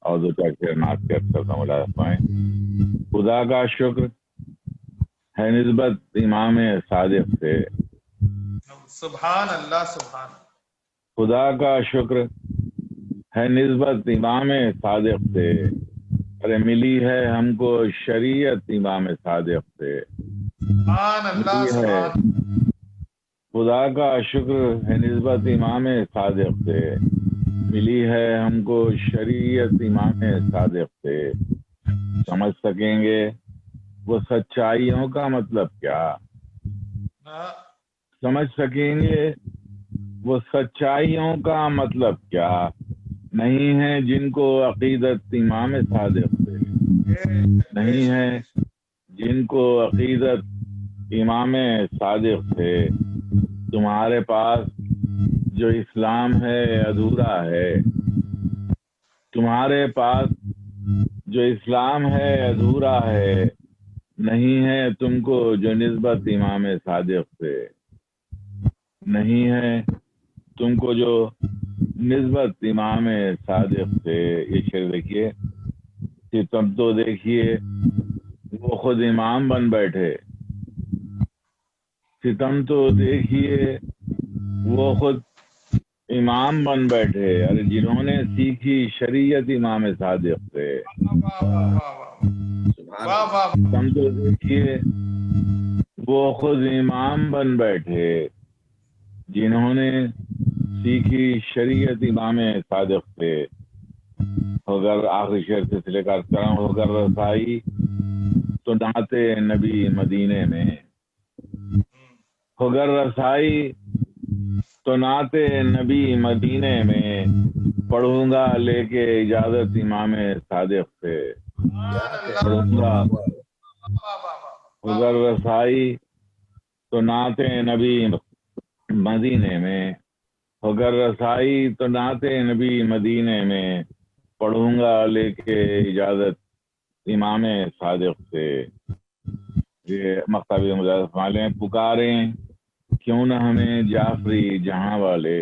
اور دو چار شعر نعت کے کرتا ہوں. ملاحظہ پائیں. خدا کا شکر ہے نسبت امام صادق سے. سبحان اللہ سبحان. خدا کا شکر ہے نسبت امام صادق سے. ارے ملی ہے ہم کو شریعت امام صادق سے. سبحان اللہ سبحان. خدا کا شکر ہے نسبت امام صادق سے. ملی ہے ہم کو شریعت امام صادق سے. سمجھ سکیں گے وہ سچائیوں کا مطلب کیا. سمجھ سکیں گے وہ سچائیوں کا مطلب کیا نہیں ہے جن کو عقیدت امام صادق سے نہیں ہے جن کو عقیدت امام صادق سے تمہارے پاس جو اسلام ہے ادھورا ہے تمہارے پاس جو اسلام ہے ادھورا ہے نہیں ہے تم کو جو نسبت امام صادق سے نہیں ہے تم کو جو نسبت امام صادق سے یہ شعر دیکھیے کہ تم تو دیکھیے وہ خود امام بن بیٹھے ستم تو دیکھیے وہ خود امام بن بیٹھے ارے جنہوں نے سیکھی شریعت امام صادق سے ستم تو دیکھیے وہ خود امام بن بیٹھے جنہوں نے سیکھی شریعت امام صادق سے اگر آخری شعر سلسلے کا کرم ہو کر رسائی تو نعت نبی مدینے میں ہوگر رسائی تو نعت نبی مدینے میں پڑھوں گا لے کے اجازت امام صادق سے پڑھوں گا ہوگر رسائی تو نعت نبی مدینے میں ہوگر رسائی تو نعت نبی مدینے میں پڑھوں گا لے کے اجازت امام صادق سے یہ مقتبی مجاز والے پکاریں کیوں نہ ہمیں جعفری جہاں والے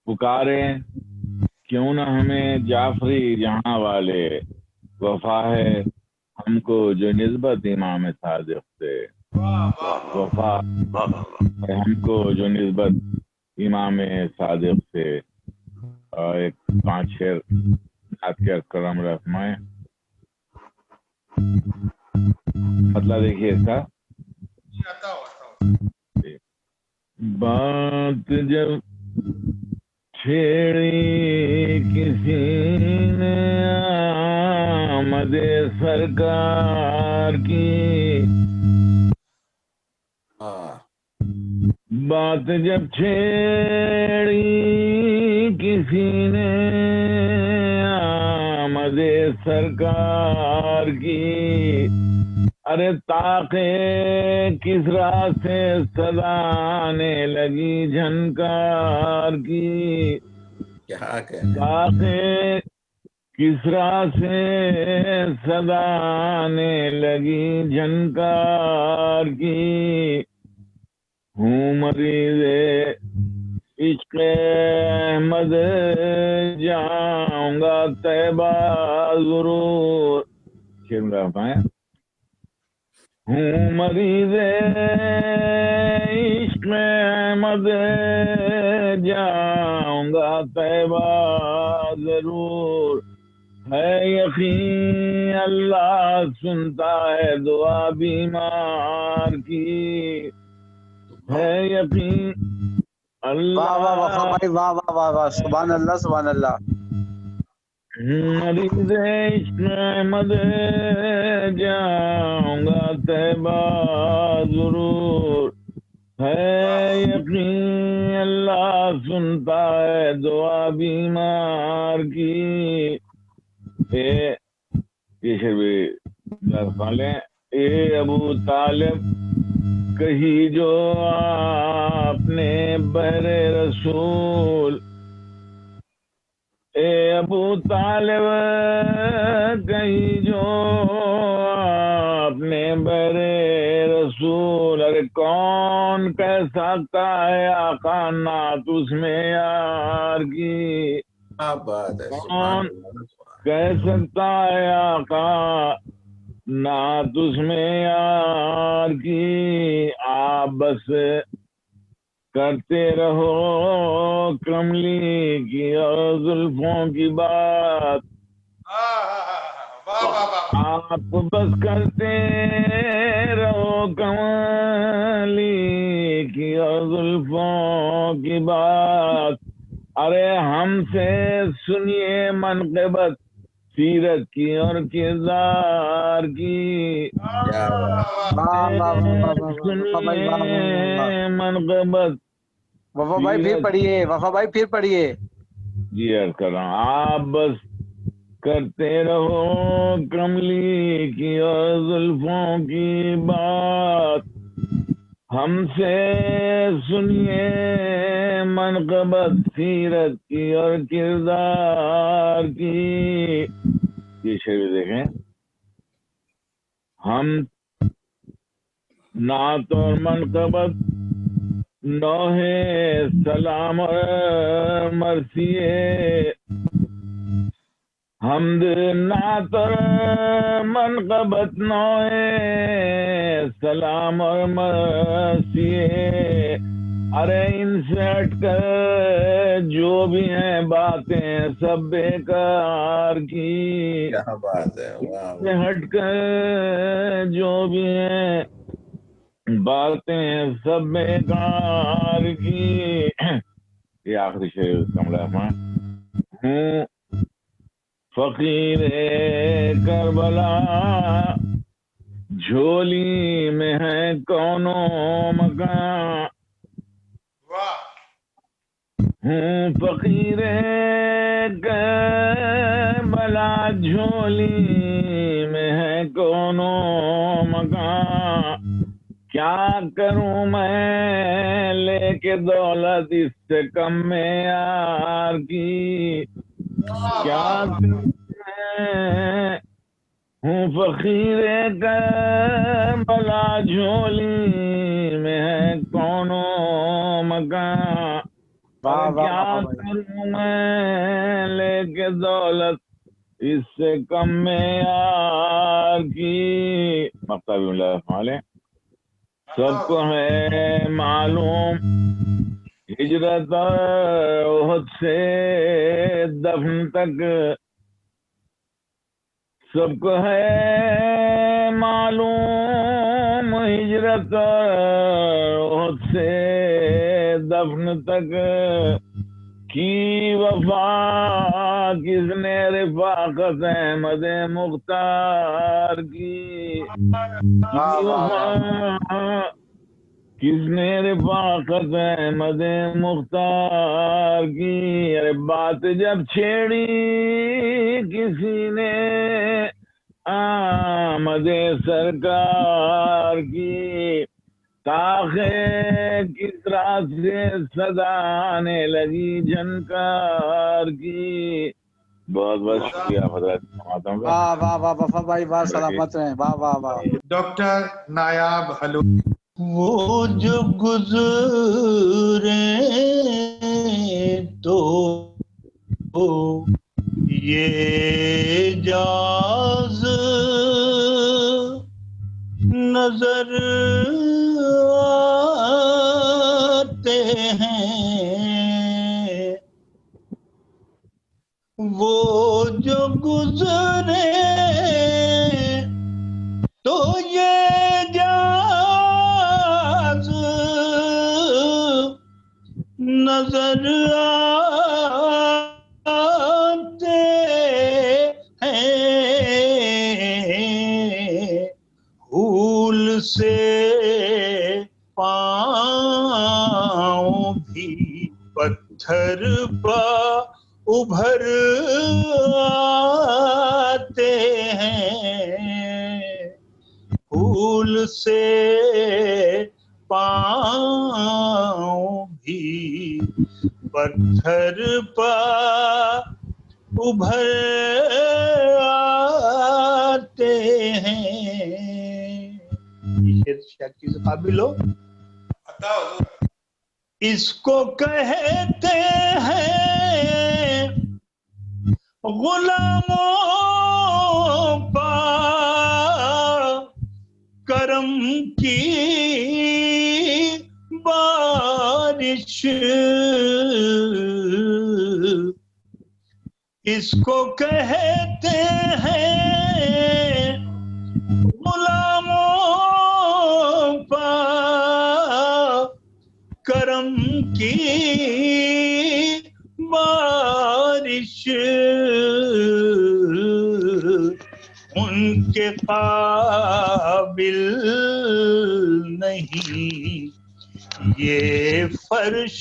پکاریں کیوں نہ ہمیں جعفری جہاں والے وفا ہے ہم کو جو نسبت امام صادق سے وفا ہے ہم کو جو نسبت امام صادق سے ایک 5 شعر نعت کے کرم رسمائیں مطلب دیکھیے اس کا بات جب چھیڑی کسی نے آمد سرکار کی بات جب چھیڑی کسی نے آمد سرکار کی ارے تاکہ کسرا سے صدا آنے لگی جھنکار کی تاکہ کسرا سے صدا آنے لگی جھنکار کی ہوں مریض عشق احمد جاؤں گا طیبہ ضرور ہوں مریض عشق احمد جاؤں گا طیبہ ضرور ہے یقین اللہ سنتا ہے دعا بیمار کی ہے یقین اللہ واہ واہ واہ واہ سبحان اللہ سبحان اللہ مریض عشق احمد جاؤں گا طیبہ ضرور ہے یقین اللہ سنتا ہے دعا بیمار کی یہ شعر لیں اے ابو طالب کہی جو آپ نے بہر رسول اے ابو طالب کہی جو آپ نے بہر رسول ارے کون کہہ سکتا ہے آقا نعت اس میں یار کی کون کہہ سکتا ہے آقا نعت اس میں یار کی آپ بس کرتے رہو کملی کی اور زلفوں کی بات آپ بس کرتے رہو کملی کی اور زلفوں کی بات ارے ہم سے سنیے منقبت سیرت کی اور کردار کی سنیے منقبت وفا بھائی پھر پڑھیے، وفا بھائی پھر پڑھیے. جی عرض کر رہا ہوں، آپ بس کرتے رہو کملی کی اور زلفوں کی بات، ہم سے سنیے منقبت سیرت کی اور کردار کی. یہ شعر دیکھیں، ہم نعت اور منقبت نوحے سلام اور مرثیے، حمد نعت اور منقبت نوحے سلام اور مرثیے، ارے ان سے ہٹ کر جو بھی ہیں باتیں سب بیکار کی. کیا بات ہے، ان سے ہٹ کر جو بھی ہیں باتیں سب بیکار کی. یہ آخری شعر کملا ہوں فقیر کربلا، جھولی میں ہے کونو مکان، ہوں فقیر کربلا، جھولی میں ہے کونو مکان، کیا کروں میں لے کے دولت اس سے کم معیار کی، کیا کروں میں ہوں فقیر کربلا، جھولی میں ہے کونو مکان، کیا کروں میں لے کے دولت اس سے کم معیار کی. مقتبی اللہ علیہ. سب کو ہے معلوم ہجرت احد سے دفن تک، سب کو ہے معلوم ہجرت احد سے دفن تک، کی وفا کس نے رفاقت احمد مختار کی، وفا کس نے رفاقت احمد مختار کی، ارے بات جب چھیڑی کسی نے آمد سرکار کی، تاخے کسرا سے صدا آنے لگی جھنکار کی. بہت بہت شکریہ حضرت. واہ واہ واہ وفا بھائی، واہ سلامت رہیں. واہ واہ واہ. ڈاکٹر نایاب ہلو. وہ جو گزرے تو یہ جاز نظر آتے ہیں، وہ جو گزرے تو یہ جاز نظر آتے ہیں، پھول سے پاؤں بھی پتھر پا ابھر آتے ہیں، پھول سے پاؤں بھی پتھر پا ابھر آتے ہیں. یہ شاید چیز قابل ہو. اس کو کہتے ہیں غلاموں پا کرم کی بارش، اس کو کہتے ہیں غلاموں پا کرم کی بارش، ان کے قابل نہیں یہ فرش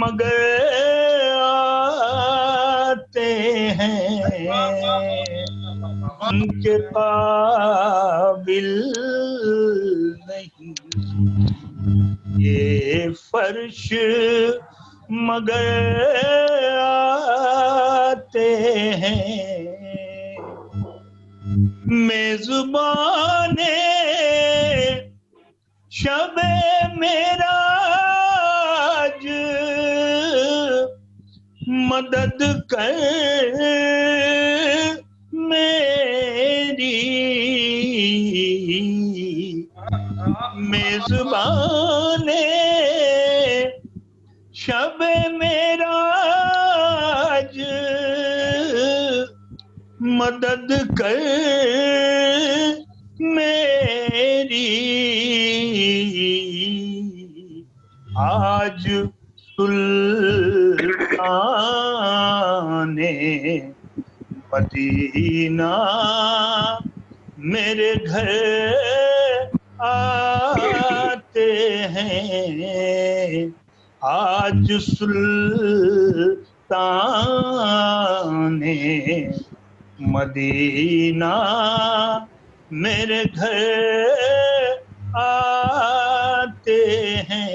مگر آتے ہیں ان کے قابل نہیں، یہ فرش مگر آتے ہیں میزبان شب معراج مدد کر میری، میزبان شب معراج مدد کر میری، آج سلطان مدینہ میرے گھر آتے ہیں، آج سلطان مدینہ میرے گھر آتے ہیں۔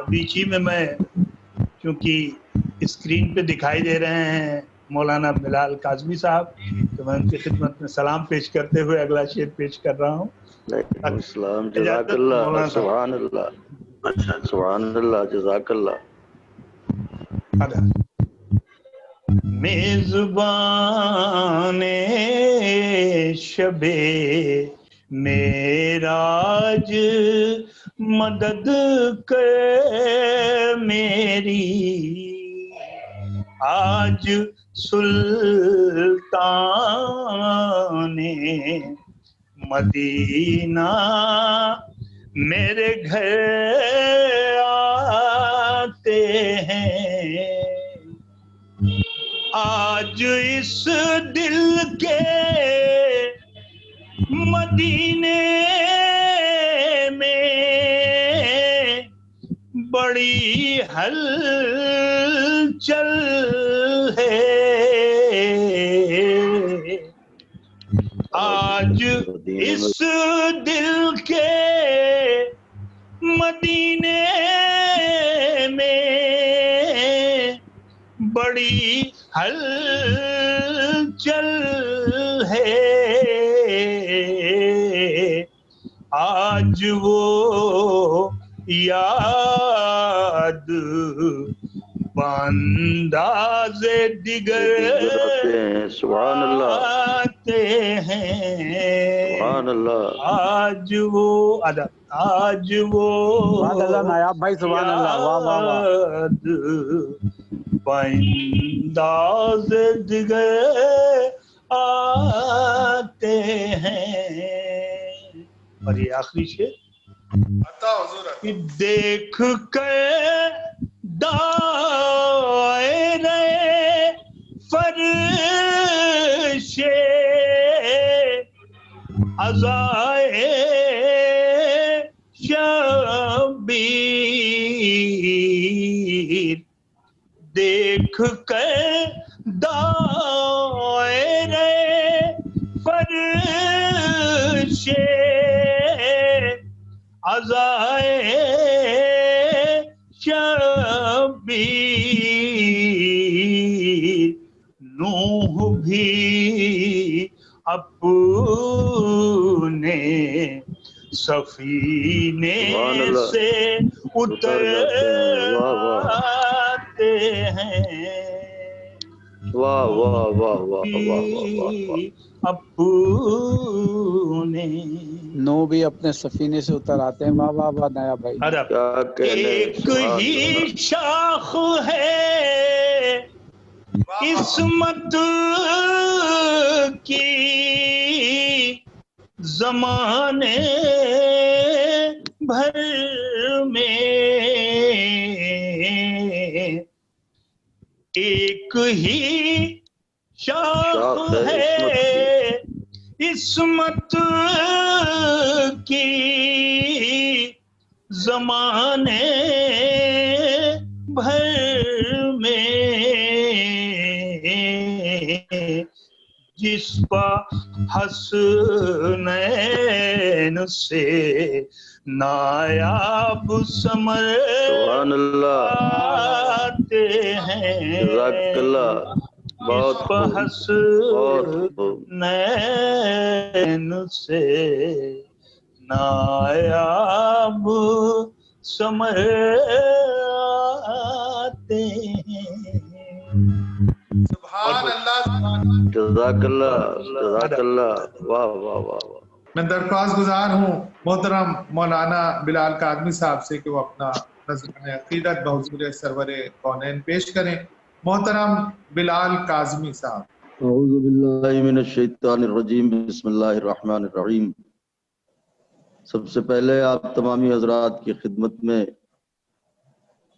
بیچ ہی میں چونکہ اسکرین پہ دکھائی دے رہے ہیں مولانا بلال کاظمی صاحب، تو میں ان کی خدمت میں سلام پیش کرتے ہوئے اگلا شعر پیش کر رہا ہوں۔ السلام، جزاک اللہ، سبحان اللہ، سبحان اللہ، جزاک اللہ۔ میزبان شب معراج مدد کر میری، آج سلطان مدینہ میرے گھر آتے ہیں، آج اس دل کے مدینے میں بڑی ہلچل ہے، آج اس دل کے مدینے میں بڑی ہلچل ہے، آج وہ یاد بانداز دیگر سبحان اللہ، آتے ہیں، سبحان اللہ، آج وہ آج وہ سبحان اللہ نایاب بھائی، سبحان اللہ، واہ واہ واہ، یاد بانداز دیگر آتے ہیں۔ اور یہ آخری شعر، دیکھ کر دائرے فرش عزائے شبیر، دیکھ کر دائرے فرش عزائے شبیر، نوح بھی اپنے سفینے سے اتر آتے ہیں، واہ واہ واہ واہ واہ واہ، اپنے نو بھی اپنے سفینے سے اتر آتے ہیں، واہ واہ واہ نیا بھائی۔ ایک ہی شاخ ہے عصمت کی زمانے بھر میں، ایک ہی شاخ ہے عصمت کی زمانے بھر میں جس پا حسنین سے نایاب سمر سبحان اللہ آتے ہیں، جزاک اللہ بہت جس پا خوب بہت خوب حسنین سے نایاب سمر آتے ہیں۔ سبحان اللہ جزاک اللہ جزاک اللہ واہ واہ واہ واہ۔ میں درخواست گزار ہوں محترم مولانا بلال کاظمی صاحب سے کہ وہ اپنا نظرانہ عقیدت بحضور سرور کونین پیش کریں۔ محترم بلال کاظمی صاحب۔ اعوذ باللہ من الشیطان الرجیم، بسم اللہ الرحمن الرحیم۔ سب سے پہلے آپ تمامی حضرات کی خدمت میں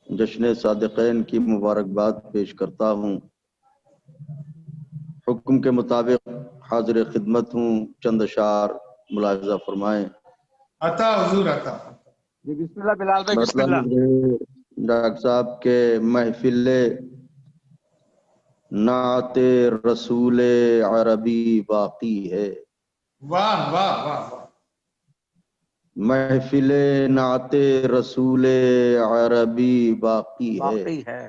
جشن صادقین کی مبارکباد پیش کرتا ہوں۔ حکم کے مطابق حاضر خدمت ہوں، چند اشعار ملاحظہ فرمائیں۔ عطا حضور عطا۔ جی بسم اللہ بلال بھائی، بسم اللہ۔ ڈاکٹر صاحب کے محفل نعت رسول عربی باقی ہے۔ واہ واہ واہ واہ۔ محفل نعت رسول عربی باقی ہے،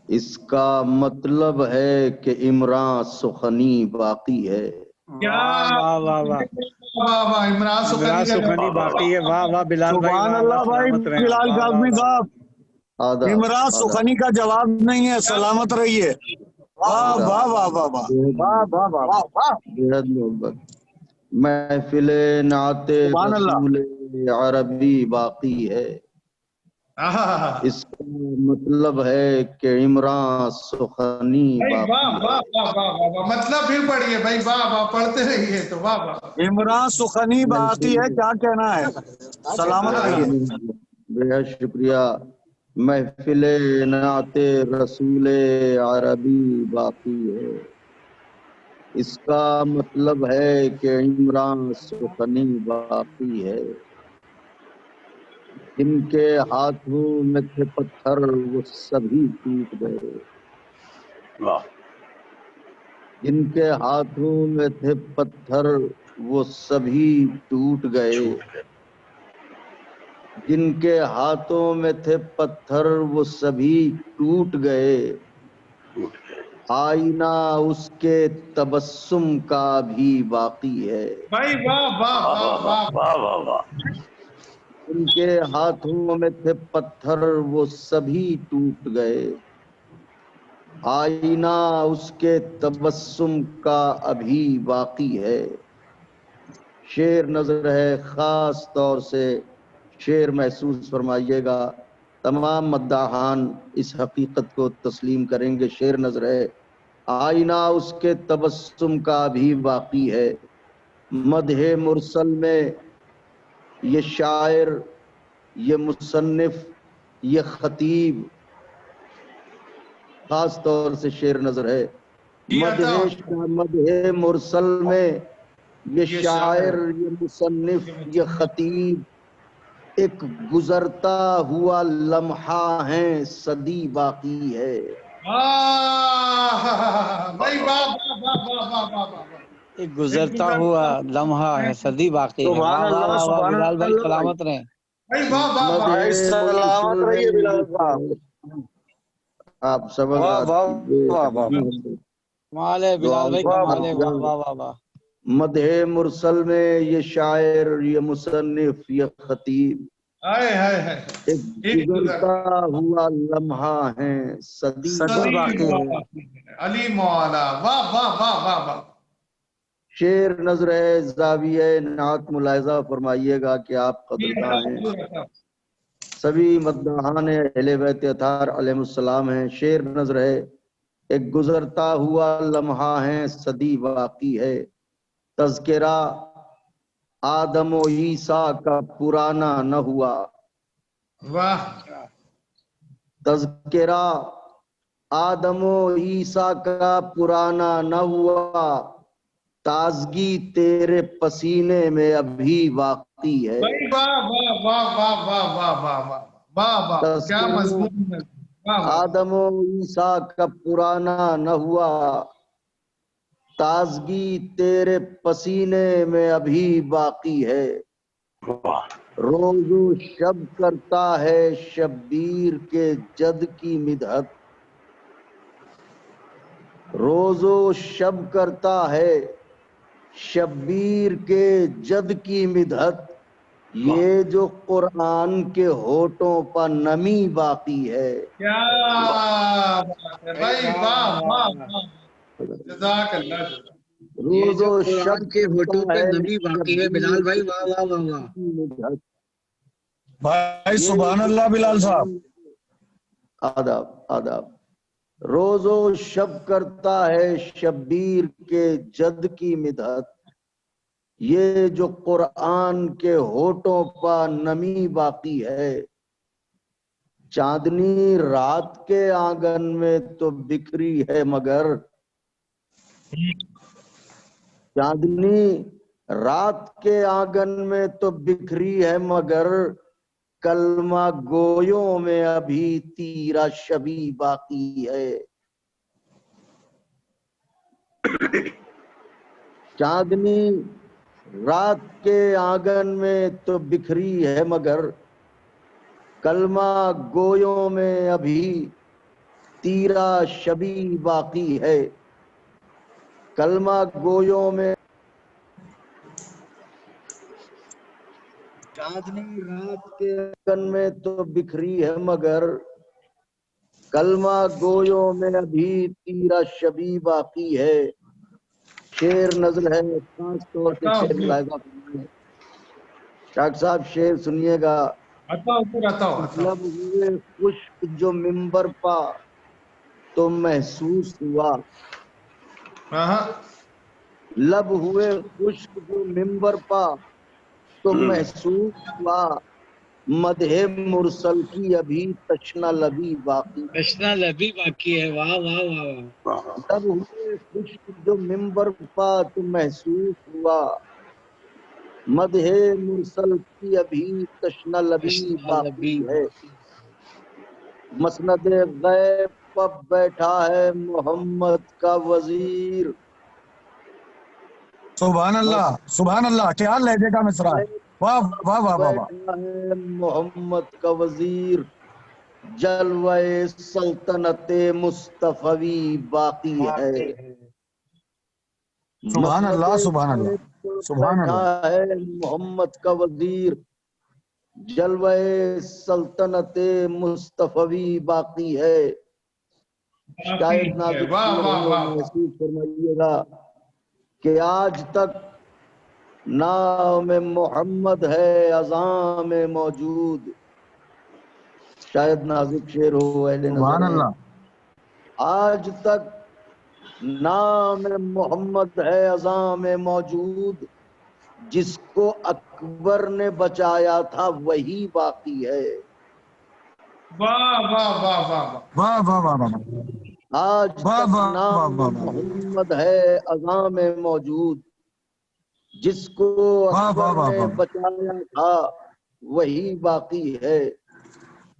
اس کا مطلب ہے کہ عمران سخنی باقی ہے۔ واہ واہ واہ واہ، عمران سخنی باقی ہے۔ واہ واہ بلال بھائی، سبحان اللہ بھائی بلال کاظمی صاحب، عمران سخنی کا جواب نہیں ہے، سلامت رہیے۔ واہ واہ واہ واہ واہ واہ واہ واہ واہ۔ بےحد محبت۔ محفل نعت رسول عربی باقی ہے، اس کا مطلب ہے کہ عمران سخنی مطلب پھر پڑھیے بھائی، واہ واہ پڑھتے رہیے تو واہ واہ۔ عمران سخنی باقی ہے، کیا کہنا ہے؟ سلامت رہیے۔ بہت شکریہ۔ محفل نعت رسول عربی باقی ہے، اس کا مطلب ہے کہ عمران سخنی باقی ہے۔ جن کے ہاتھوں میں تھے پتھر وہ سبھی ٹوٹ گئے، جن کے ہاتھوں میں تھے پتھر وہ سبھی ٹوٹ گئے، جن کے ہاتھوں میں تھے پتھر وہ سبھی ٹوٹ گئے، آئینہ اس کے تبسم کا بھی باقی ہے۔ بھائی واہ واہ واہ واہ واہ واہ۔ ان کے ہاتھوں میں تھے پتھر وہ سبھی ٹوٹ گئے، آئینہ اس کے تبسم کا ابھی باقی ہے۔ شعر نظر ہے، خاص طور سے شعر محسوس فرمائیے گا، تمام مداحان اس حقیقت کو تسلیم کریں گے۔ شعر نظر ہے، آئینہ اس کے تبسم کا بھی باقی ہے۔ مدح مرسل میں یہ شاعر، یہ مصنف، یہ خطیب، خاص طور سے شعر نظر ہے۔ مدح مرسل میں یہ شاعر، یہ مصنف، یہ خطیب ایک گزرتا ہوا لمحہ ہے، صدی باقی ہے۔ ایک گزرتا ہوا لمحہ ہے، صدی باقی ہے۔ واہ واہ واہ بلال بھائی، سلامت رہیں۔ سلامت رہیے بلال صاحب۔ آپ سبق کمال ہے بلال بھائی، کمال ہے۔ واہ واہ واہ واہ۔ مدح مرسل میں یہ شاعر، یہ مصنف، یہ خطیب ایک گزرتا ہوا لمحہ ہے، صدی باقی ہے۔ علی مولا، واہ واہ واہ واہ واہ۔ شعر نظر ہے، زاویہ نعت ملاحظہ فرمائیے گا کہ آپ قدرداں ہیں، سبھی مداحان اہل بیت اطہار علیہ السلام ہیں۔ شعر نظر ہے، ایک گزرتا ہوا لمحہ ہے، صدی باقی ہے۔ تذکرہ آدم و عیسیٰ کا پرانا نہ ہوا، واہ۔ تذکرہ آدم و عیسیٰ کا پرانا نہ ہوا، تازگی تیرے پسینے میں ابھی باقی باقی ہے. واہ واہ واہ واہ واہ واہ واہ واہ واہ واہ، کیا مضمون ہے. آدم و عیسیٰ کا پرانا نہ ہوا، تازگی تیرے پسینے میں ابھی باقی ہے. روز و شب کرتا ہے شبیر کے جد کی مدحت، روز و شب کرتا ہے شبیر کے جد کی مدحت، یہ جو قرآن کے ہونٹوں پر نمی باقی ہے. کیا بات ہے بھائی، واہ واہ واہ، جزاک اللہ. روز و شب کے ہونٹوں پہ نمی باقی ہے. بلال بھائی واہ واہ واہ واہ. بھائی سبحان اللہ بلال صاحب. آداب آداب. روز و شب کرتا ہے شبیر کے جد کی مدحت، یہ جو قرآن کے ہونٹوں پر نمی باقی ہے. چاندنی رات کے آنگن میں تو بکھری ہے مگر، چاندنی رات کے آنگن میں تو بکھری ہے مگر، کلمہ گویوں میں ابھی تیرا شبی باقی ہے. چاندنی رات کے آنگن میں تو بکھری ہے مگر، کلمہ گویوں میں ابھی تیرا شبی باقی ہے. کلمہ گویوں میں چاندنی رات کے آنگن میں تو بکھری ہے مگر، کلمہ گویوں میں ابھی تیرا شبی باقی ہے. شعر نظر ہے، خاص طور سے شعر ملاحظہ فرمائیں. ڈاکٹر صاحب شعر سنیے گا. لب ہوئے خشک جو منبر پا تو محسوس ہوا، لب ہوئے خشک جو منبر پا تو محسوس ہوا، مدح مرسل کی ابھی تشنہ لبی باقی. تشنہ لبی باقی ہے. واہ واہ واہ واہ. لب ہوئے خشک جو منبر پا تو محسوس ہوا، مدح مرسل کی ابھی تشنہ لبی باقی ہے. مسند غیب پر بیٹھا ہے محمد کا وزیر. سبحان اللہ سبحان اللہ، کیا لہجے کا مصرع ہے. واہ واہ واہ واہ. بیٹھا ہے محمد کا وزیر، جلوہ سلطنت مصطفی باقی ہے. سبحان اللہ سبحان اللہ سبحان اللہ. بیٹھا ہے محمد کا وزیر، جلوہ سلطنت مصطفی باقی ہے. شاید نازک محسوس فرمائیے گا کہ آج تک نام محمد ہے اذاں میں موجود. شاید نازک شعر ہو اہل سبحان نظر. اللہ. آج تک نام محمد ہے اذاں میں موجود، جس کو اکبر نے بچایا تھا وہی باقی ہے. واہ واہ واہ واہ واہ واہ واہ واہ. آج تک نام محمد ہے اذاں میں موجود، جس کو اکبر نے بچایا تھا وہی باقی ہے.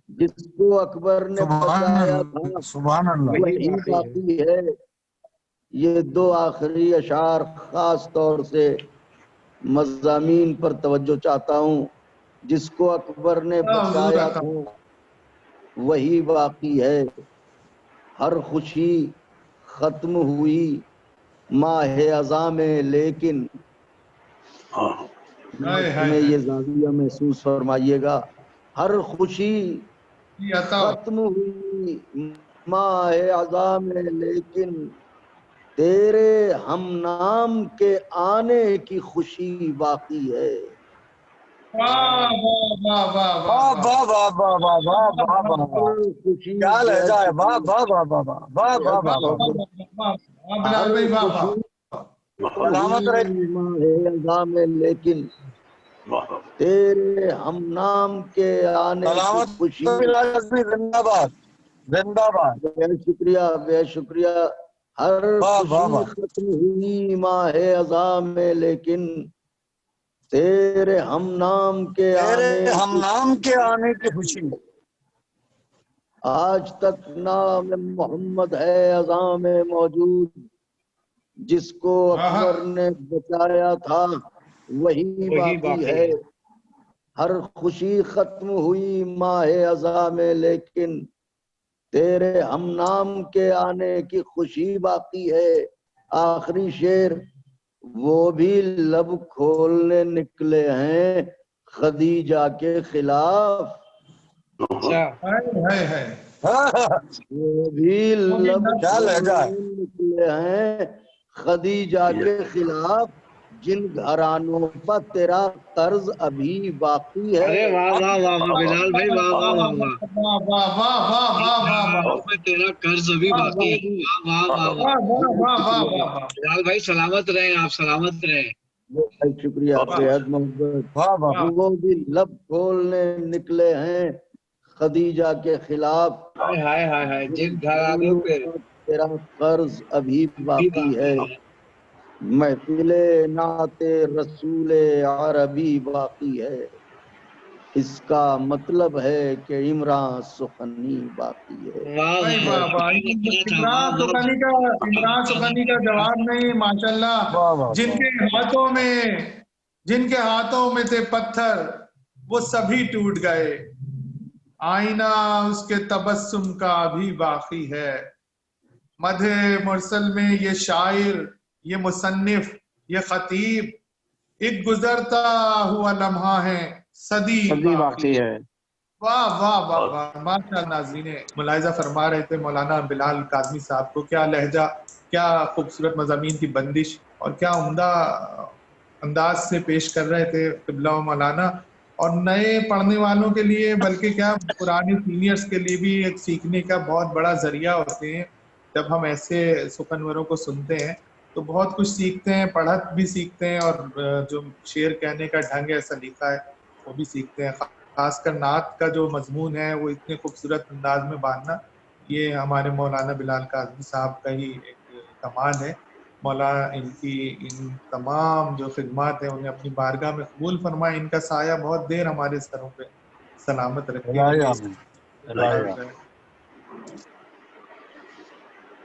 جس کو اکبر نے بچایا تھا سبحان اللہ وہی باقی ہے. یہ دو آخری اشعار خاص طور سے مضامین پر توجہ چاہتا ہوں. جس کو اکبر نے بچایا تھا وہی باقی ہے. ہر خوشی ختم ہوئی ماہ اذاں میں، لیکن یہ زاویہ محسوس فرمائیے گا. ہر خوشی ختم ہوئی ماہ اذاں میں، لیکن تیرے ہم نام کے آنے کی خوشی باقی ہے. واہ واہ واہ واہ واہ واہ واہ واہ واہ واہ واہ. کیا لہجہ ہے. واہ واہ واہ واہ واہ واہ واہ واہ. بلال بھائی واہ واہ. سلامت رہے. ماہ اذاں میں لیکن تیرے ہم نام کے آنے کی خوشی. زندہ باد زندہ باد. بے شکریہ بے شکریہ. ہر خوشی ختم ہوئی ماہ اذاں میں، لیکن تیرے ہم نام کے آنے کی خوشی میں آج تک نام محمد ہے اذاں میں موجود، جس کو اکبر نے بچایا تھا وہی باقی ہے۔ ہر خوشی ختم ہوئی ماہ اذاں میں، لیکن تیرے ہم نام کے آنے کی خوشی باقی ہے۔ آخری شعر، وہ بھی لب کھولنے نکلے ہیں خدیجہ کے خلاف، وہ بھی لب کھولنے نکلے ہیں خدیجہ کے خلاف، جن گھرانوں پر تیرا قرض ابھی باقی ہے۔ ارے واہ واہ واہ واہ بلال بھائی، واہ واہ واہ واہ، تیرا قرض ابھی باقی ہے، واہ واہ واہ واہ، بلال بھائی سلامت رہیں، آپ سلامت رہیں۔ شکریہ بےحد محبت۔ وہ بھی لب کھولنے نکلے ہیں خدیجہ کے خلاف، ہائے ہائے ہائے، جن گھرانوں پہ تیرا قرض ابھی باقی ہے۔ محفل نعت رسول عربی باقی ہے، اس کا مطلب ہے کہ عمران سخنی باقی ہے۔ عمران سخنی کا جواب نہیں، ماشاءاللہ۔ جن کے ہاتھوں میں تھے پتھر وہ سبھی ٹوٹ گئے، آئینہ اس کے تبسم کا ابھی باقی ہے۔ مدح مرسل میں یہ شاعر، یہ مصنف، یہ خطیب، ایک گزرتا ہوا لمحہ ہے صدی باقی ہے۔ واہ واہ واہ واہ، ماشاء اللہ۔ ناظرین ملاحظہ فرما رہے تھے مولانا بلال کاظمی صاحب کو، کیا لہجہ، کیا خوبصورت مضامین کی بندش، اور کیا عمدہ انداز سے پیش کر رہے تھے قبلہ و مولانا۔ اور نئے پڑھنے والوں کے لیے، بلکہ کیا پرانے سینئرز کے لیے بھی ایک سیکھنے کا بہت بڑا ذریعہ ہوتے ہیں۔ جب ہم ایسے سخنوروں کو سنتے ہیں تو بہت کچھ سیکھتے ہیں، پڑھت بھی سیکھتے ہیں، اور جو شعر کہنے کا ڈھنگ ہے، سلیقہ ہے، وہ بھی سیکھتے ہیں۔ خاص کر نعت کا جو مضمون ہے وہ اتنے خوبصورت انداز میں باندھنا، یہ ہمارے مولانا بلال کاظمی صاحب کا ہی ایک کمال ہے۔ مولا ان کی ان تمام جو خدمات ہیں انہیں اپنی بارگاہ میں قبول فرمائے، ان کا سایہ بہت دیر ہمارے سروں پہ سلامت رکھے۔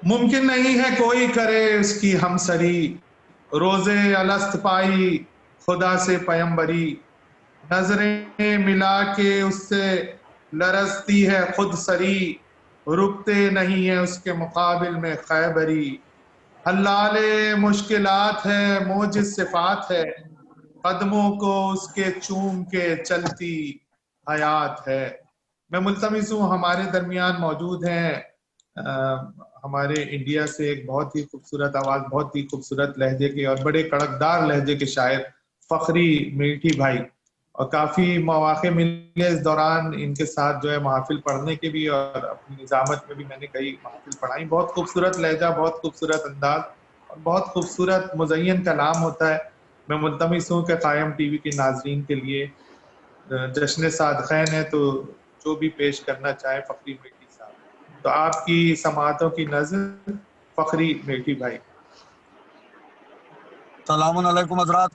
ممکن نہیں ہے کوئی کرے اس کی ہمسری، روزے الست پائی خدا سے پیمبری، نظریں ملا کے اس سے لرزتی ہے خود سری، رکتے نہیں ہیں اس کے مقابل میں خیبری، حلال مشکلات ہے موجز صفات ہے، قدموں کو اس کے چوم کے چلتی حیات ہے۔ میں ملتمس ہوں، ہمارے درمیان موجود ہیں ہمارے انڈیا سے ایک بہت ہی خوبصورت آواز، بہت ہی خوبصورت لہجے کے اور بڑے کڑکدار لہجے کے شاعر فخری میٹھی بھائی، اور کافی مواقع ملے اس دوران ان کے ساتھ جو ہے محافل پڑھنے کے بھی، اور اپنی نظامت میں بھی میں نے کئی محافل پڑھائی۔ بہت خوبصورت لہجہ، بہت خوبصورت انداز اور بہت خوبصورت مزین کلام ہوتا ہے۔ میں ملتمس ہوں کہ قائم ٹی وی کے ناظرین کے لیے جشن صادقین ہے، تو جو بھی پیش کرنا چاہے فخری میٹھی صاحب، تو آپ کی سماعتوں کی نظر فخری میٹھی بھائی۔ السلام علیکم حضرات۔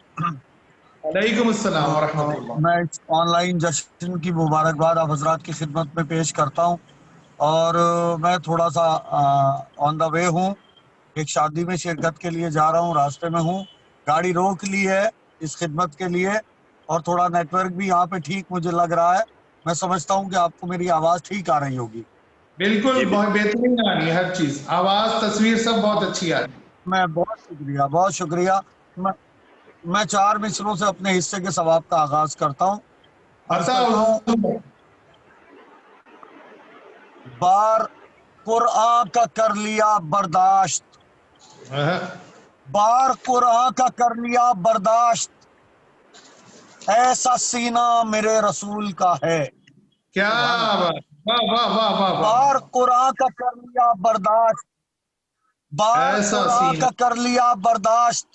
وعلیکم السلام ورحمۃ اللہ۔ میں آن لائن جشن کی مبارکباد آپ حضرات کی خدمت میں پیش کرتا ہوں، اور میں تھوڑا سا آن دا وے ہوں، ایک شادی میں شرکت کے لیے جا رہا ہوں، راستے میں ہوں، گاڑی روک لی ہے اس خدمت کے لیے، اور تھوڑا نیٹ ورک بھی یہاں پہ ٹھیک مجھے لگ رہا ہے۔ میں سمجھتا ہوں کہ آپ کو میری آواز ٹھیک آ رہی ہوگی۔ بالکل بہت بہترین آ رہی ہے، ہر چیز، آواز، تصویر سب بہت اچھی آ رہی ہے۔ میں بہت شکریہ، بہت شکریہ۔ میں 4 مصروں سے اپنے حصے کے ثواب کا آغاز کرتا ہوں۔ بار قرآن کا کر لیا برداشت، بار قرآن کا کر لیا برداشت، ایسا سینہ میرے رسول کا ہے۔ کیا بار قرآن کا کر لیا برداشت، بار قرآن کا کر لیا برداشت،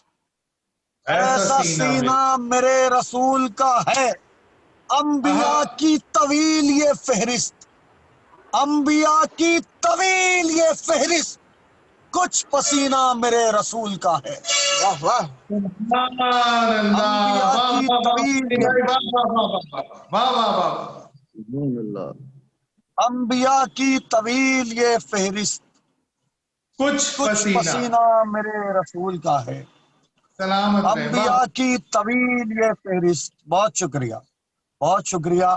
ایسا سینہ میرے رسول کا ہے۔ انبیاء کی طویل یہ فہرست، انبیاء کی طویل یہ فہرست، کچھ پسینہ میرے رسول کا ہے. واہ واہ. انبیاء کی طویل یہ فہرست کچھ پسینہ میرے رسول کا ہے. انبیاء کی طویل یہ فہرست. بہت شکریہ بہت شکریہ.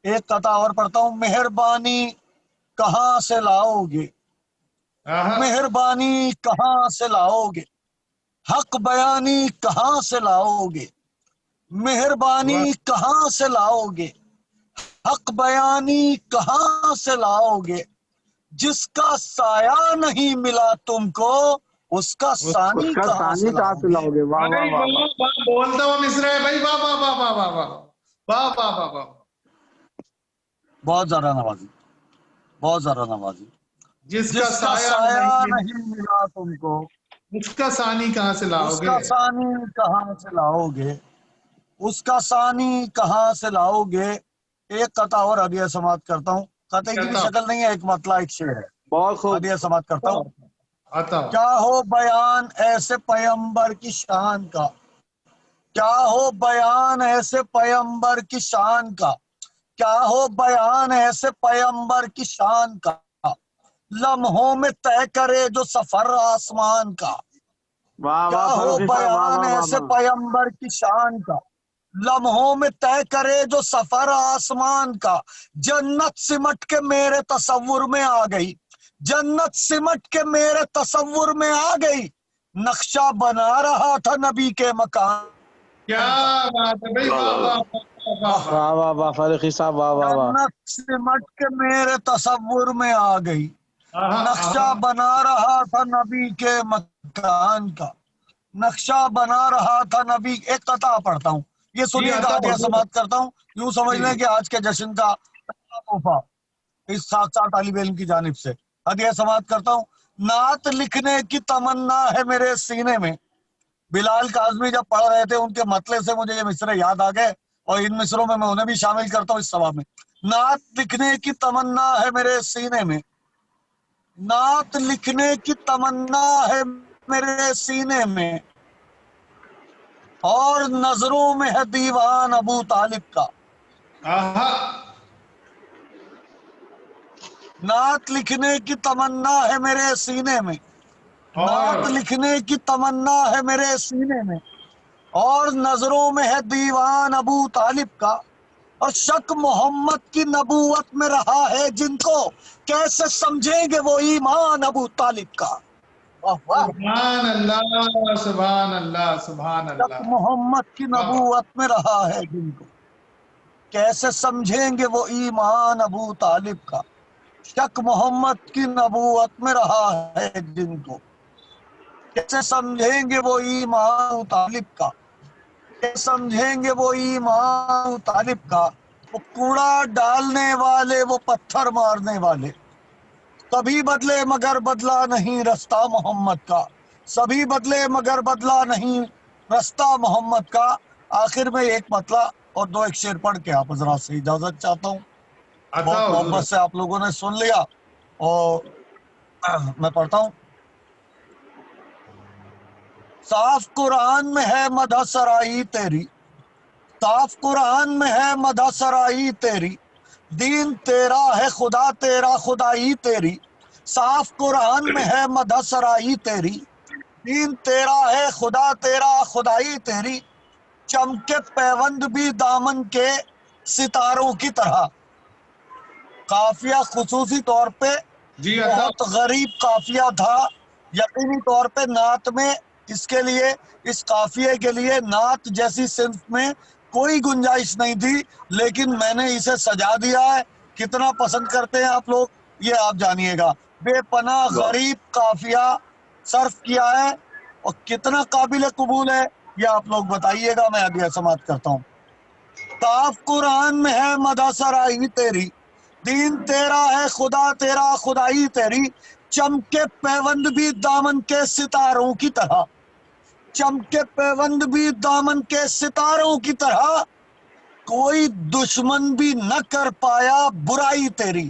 ایک قطعہ اور پڑھتا ہوں. مہربانی کہاں سے لاؤ گے, مہربانی کہاں سے لاؤ گے, حق بیانی کہاں سے لاؤ گے, مہربانی کہاں سے لاؤ گے, حق بیانی کہاں سے لاؤ گے, جس کا سایہ نہیں ملا تم کو اس کا ثانی کہاں سے لاؤ گے. بولتا ہوا مصرع ہے بھائی. واہ واہ واہ واہ واہ واہ واہ واہ واہ. بہت زیادہ نوازی, بہت زیادہ نوازی. جس کا سایہ نہیں ملا تم کو اس کا ثانی کہاں سے لاؤ اس گے, کا ثانی کہاں سے لاؤ گے, اس کا ثانی کہاں سے لاؤ گے. ایک قطعہ اور ہدیہ سماعت کرتا ہوں. قطعے کی بھی شکل نہیں ہے, ایک مطلع ایک شعر ہے. بہت خوب. ہدیہ سماعت کرتا ہوں. کیا ہو بیان ایسے پیغمبر کی شان کا, کیا ہو بیان ایسے پیغمبر کی شان کا, کیا ہو بیان ایسے پیغمبر کی شان کا, لمحوں میں طے کرے جو سفر آسمان کا. کیا ہو بیان ایسے پیغمبر کی شان کا, لمحوں میں طے کرے جو سفر آسمان کا. جنت سمٹ کے میرے تصور میں آ گئی, جنت سمٹ کے میرے تصور میں آ گئی, نقشہ بنا رہا تھا نبی کے مکان. کیا بات ہے بھائی. واہ واہ واہ فاروقی صاحب, واہ واہ واہ. جنت سمٹ کے میرے تصور میں آ گئی, نقشہ بنا رہا تھا نبی کے مکان کا, نقشہ بنا رہا تھا نبی. ایک قطعہ پڑھتا ہوں, یہ سنیے گا. ہدیہ سماعت کرتا ہوں. یوں سمجھ لیں کہ آج کے جشن کا تحفہ اس 7 طالب علم کی جانب سے. ہدیہ سماعت کرتا ہوں. نعت لکھنے کی تمنا ہے میرے سینے میں. بلال کاظمی جب پڑھ رہے تھے ان کے مطلع سے مجھے یہ مصرے یاد آ گئے, اور ان مصروں میں انہیں بھی شامل کرتا ہوں اس ثواب میں. نعت لکھنے کی تمنا ہے میرے سینے میں, نعت لکھنے کی تمنا ہے میرے سینے میں, اور نظروں میں ہے دیوان ابو طالب کا. نعت لکھنے کی تمنا ہے میرے سینے میں, نعت لکھنے کی تمنا ہے میرے سینے میں, اور نظروں میں ہے دیوان ابو طالب کا. اور شک محمد کی نبوت میں رہا ہے جن کو, کیسے سمجھیں گے وہ ایمان ابو طالب کا. سبحان اللہ سبحان اللہ سبحان اللہ. شک محمد کی نبوت میں رہا ہے جن کو, کیسے سمجھیں گے وہ ایمان ابو طالب کا. شک محمد کی نبوت میں رہا ہے جن کو, کیسے سمجھیں گے وہ ایمان ابو طالب کا, کیسے سمجھیں گے وہ ایمان ابو طالب کا. وہ کوڑا ڈالنے والے, وہ پتھر مارنے والے, سبھی بدلے مگر بدلا نہیں رستہ محمد کا, سبھی بدلے مگر بدلا نہیں رستہ محمد کا. آخر میں ایک مطلع اور 2 ایک شعر پڑھ کے آپ حضرات سے اجازت چاہتا ہوں. بہت محبت سے آپ لوگوں نے سن لیا, اور میں پڑھتا ہوں. صاف قرآن میں ہے مدح سرائی تیری, صاف قرآن میں ہے مدح سرائی تیری, دین تیرا ہے خدا تیرا خدائی تیری. صاف قرآن میں ہے مدح سرائی تیری, دین تیرا ہے خدا تیرا خدائی تیری. چمکے پیوند بھی دامن کے ستاروں کی طرح. قافیہ خصوصی طور پہ بہت غریب قافیہ تھا. یقینی طور پہ نعت میں اس کے لیے, اس قافیے کے لیے نعت جیسی صنف میں کوئی گنجائش نہیں تھی, لیکن میں نے اسے سجا دیا ہے. کتنا پسند کرتے ہیں آپ لوگ یہ آپ جانیے گا. بے پناہ غریب قافیہ صرف کیا ہے, اور کتنا قابل قبول ہے یہ آپ لوگ بتائیے گا. میں ہدیہ سماعت کرتا ہوں. صاف قرآن میں ہے مدح سرائی تیری, دین تیرا ہے خدا تیرا خدائی تیری. چمکے پیوند بھی دامن کے ستاروں کی طرح, چمکے پیوند بھی دامن کے ستاروں کی طرح. کوئی دشمن بھی نہ کر پایا برائی تیری.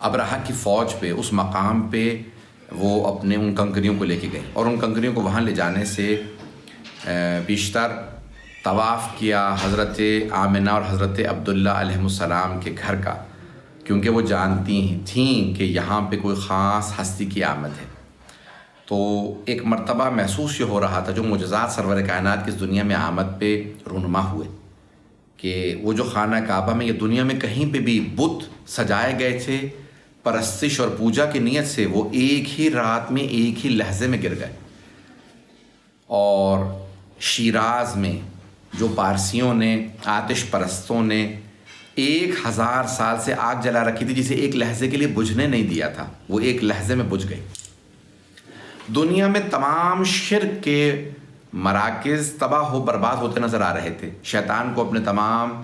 ابرہہ کی فوج پہ اس مقام پہ وہ اپنے ان کنکریوں کو لے کے گئے، اور ان کنکریوں کو وہاں لے جانے سے بیشتر طواف کیا حضرت آمنہ اور حضرت عبداللہ علیہ السلام کے گھر کا، کیونکہ وہ جانتی تھیں کہ یہاں پہ کوئی خاص ہستی کی آمد ہے۔ تو ایک مرتبہ محسوس یہ ہو رہا تھا، جو معجزات سرور کائنات کی اس دنیا میں آمد پہ رونما ہوئے، کہ وہ جو خانہ کعبہ میں یا دنیا میں کہیں پہ بھی بت سجائے گئے تھے پرستش اور پوجا کی نیت سے، وہ ایک ہی رات میں ایک ہی لحظے میں گر گئے۔ اور شیراز میں جو پارسیوں نے، آتش پرستوں نے 1000 سال سے آگ جلا رکھی تھی، جسے ایک لحظے کے لیے بجھنے نہیں دیا تھا، وہ ایک لحظے میں بجھ گئی۔ دنیا میں تمام شرک کے مراکز تباہ و برباد ہوتے نظر آ رہے تھے۔ شیطان کو اپنے تمام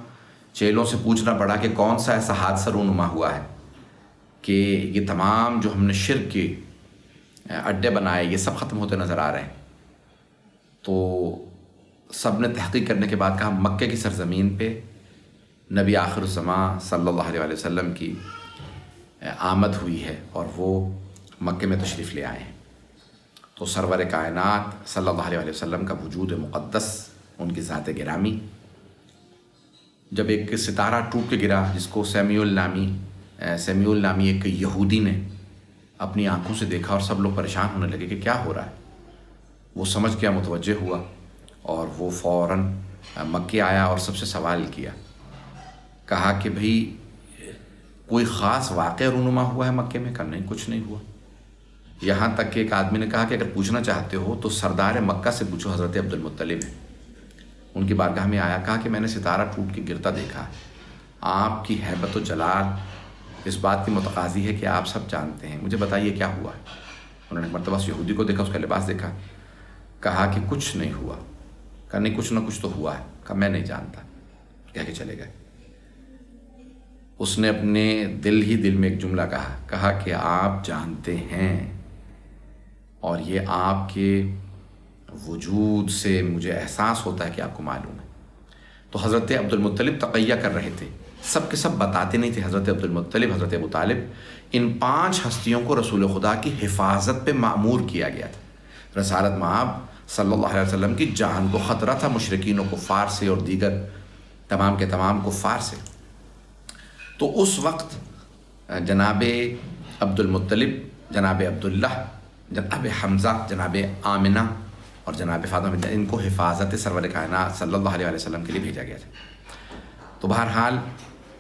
چیلوں سے پوچھنا پڑا کہ کون سا ایسا حادثہ رونما ہوا ہے کہ یہ تمام جو ہم نے شرک کے اڈے بنائے یہ سب ختم ہوتے نظر آ رہے ہیں۔ تو سب نے تحقیق کرنے کے بعد کہا مکے کی سرزمین پہ نبی آخر الزماں صلی اللہ علیہ وسلم کی آمد ہوئی ہے، اور وہ مکے میں تشریف لے آئے ہیں۔ تو سرور کائنات صلی اللہ علیہ وسلم کا وجود مقدس، ان کی ذات گرامی، جب ایک ستارہ ٹوٹ کے گرا جس کو سیمیول نامی ایک یہودی نے اپنی آنکھوں سے دیکھا، اور سب لوگ پریشان ہونے لگے کہ کیا ہو رہا ہے۔ وہ سمجھ گیا، متوجہ ہوا، اور وہ فوراً مکے آیا اور سب سے سوال کیا، کہا کہ بھئی کوئی خاص واقعہ رونما ہوا ہے مکے میں؟ کہا نہیں، کچھ نہیں ہوا۔ یہاں تک کہ ایک آدمی نے کہا کہ اگر پوچھنا چاہتے ہو تو سردار مکہ سے پوچھو، حضرت عبد المطلب ہے، ان کی بارگاہ میں آیا، کہا کہ میں نے ستارہ ٹوٹ کے گرتا دیکھا ہے، آپ کی ہیبت و جلال اس بات کی متقاضی ہے کہ آپ سب جانتے ہیں، مجھے بتائیے کیا ہوا ہے۔ انہوں نے ایک مرتبہ اس یہودی کو دیکھا، اس کا لباس دیکھا، کہا کہ کچھ نہیں ہوا۔ کہا نہیں، کچھ نہ کچھ تو ہوا ہے۔ کہا میں نہیں جانتا، کہہ کے چلے گئے۔ اس نے اپنے دل میں ایک جملہ کہا کہ آپ جانتے ہیں، اور یہ آپ کے وجود سے مجھے احساس ہوتا ہے کہ آپ کو معلوم ہے۔ تو حضرت عبد المطلب تقیہ کر رہے تھے، سب کے سب بتاتے نہیں تھے۔ حضرت عبد المطلب، حضرت ابو طالب، ان 5 ہستیوں کو رسول خدا کی حفاظت پہ مأمور کیا گیا تھا۔ رسالت مآب صلی اللہ علیہ وسلم کی جان کو خطرہ تھا مشرکین و کفار سے اور دیگر تمام کے تمام کفار سے۔ تو اس وقت جناب عبد المطلب، جناب عبداللہ، جناب حمزہ، جناب آمنہ اور جناب فاطمہ، ان کو حفاظت سرور کائنات صلی اللہ علیہ وسلم کے لیے بھیجا گیا تھا۔ تو بہرحال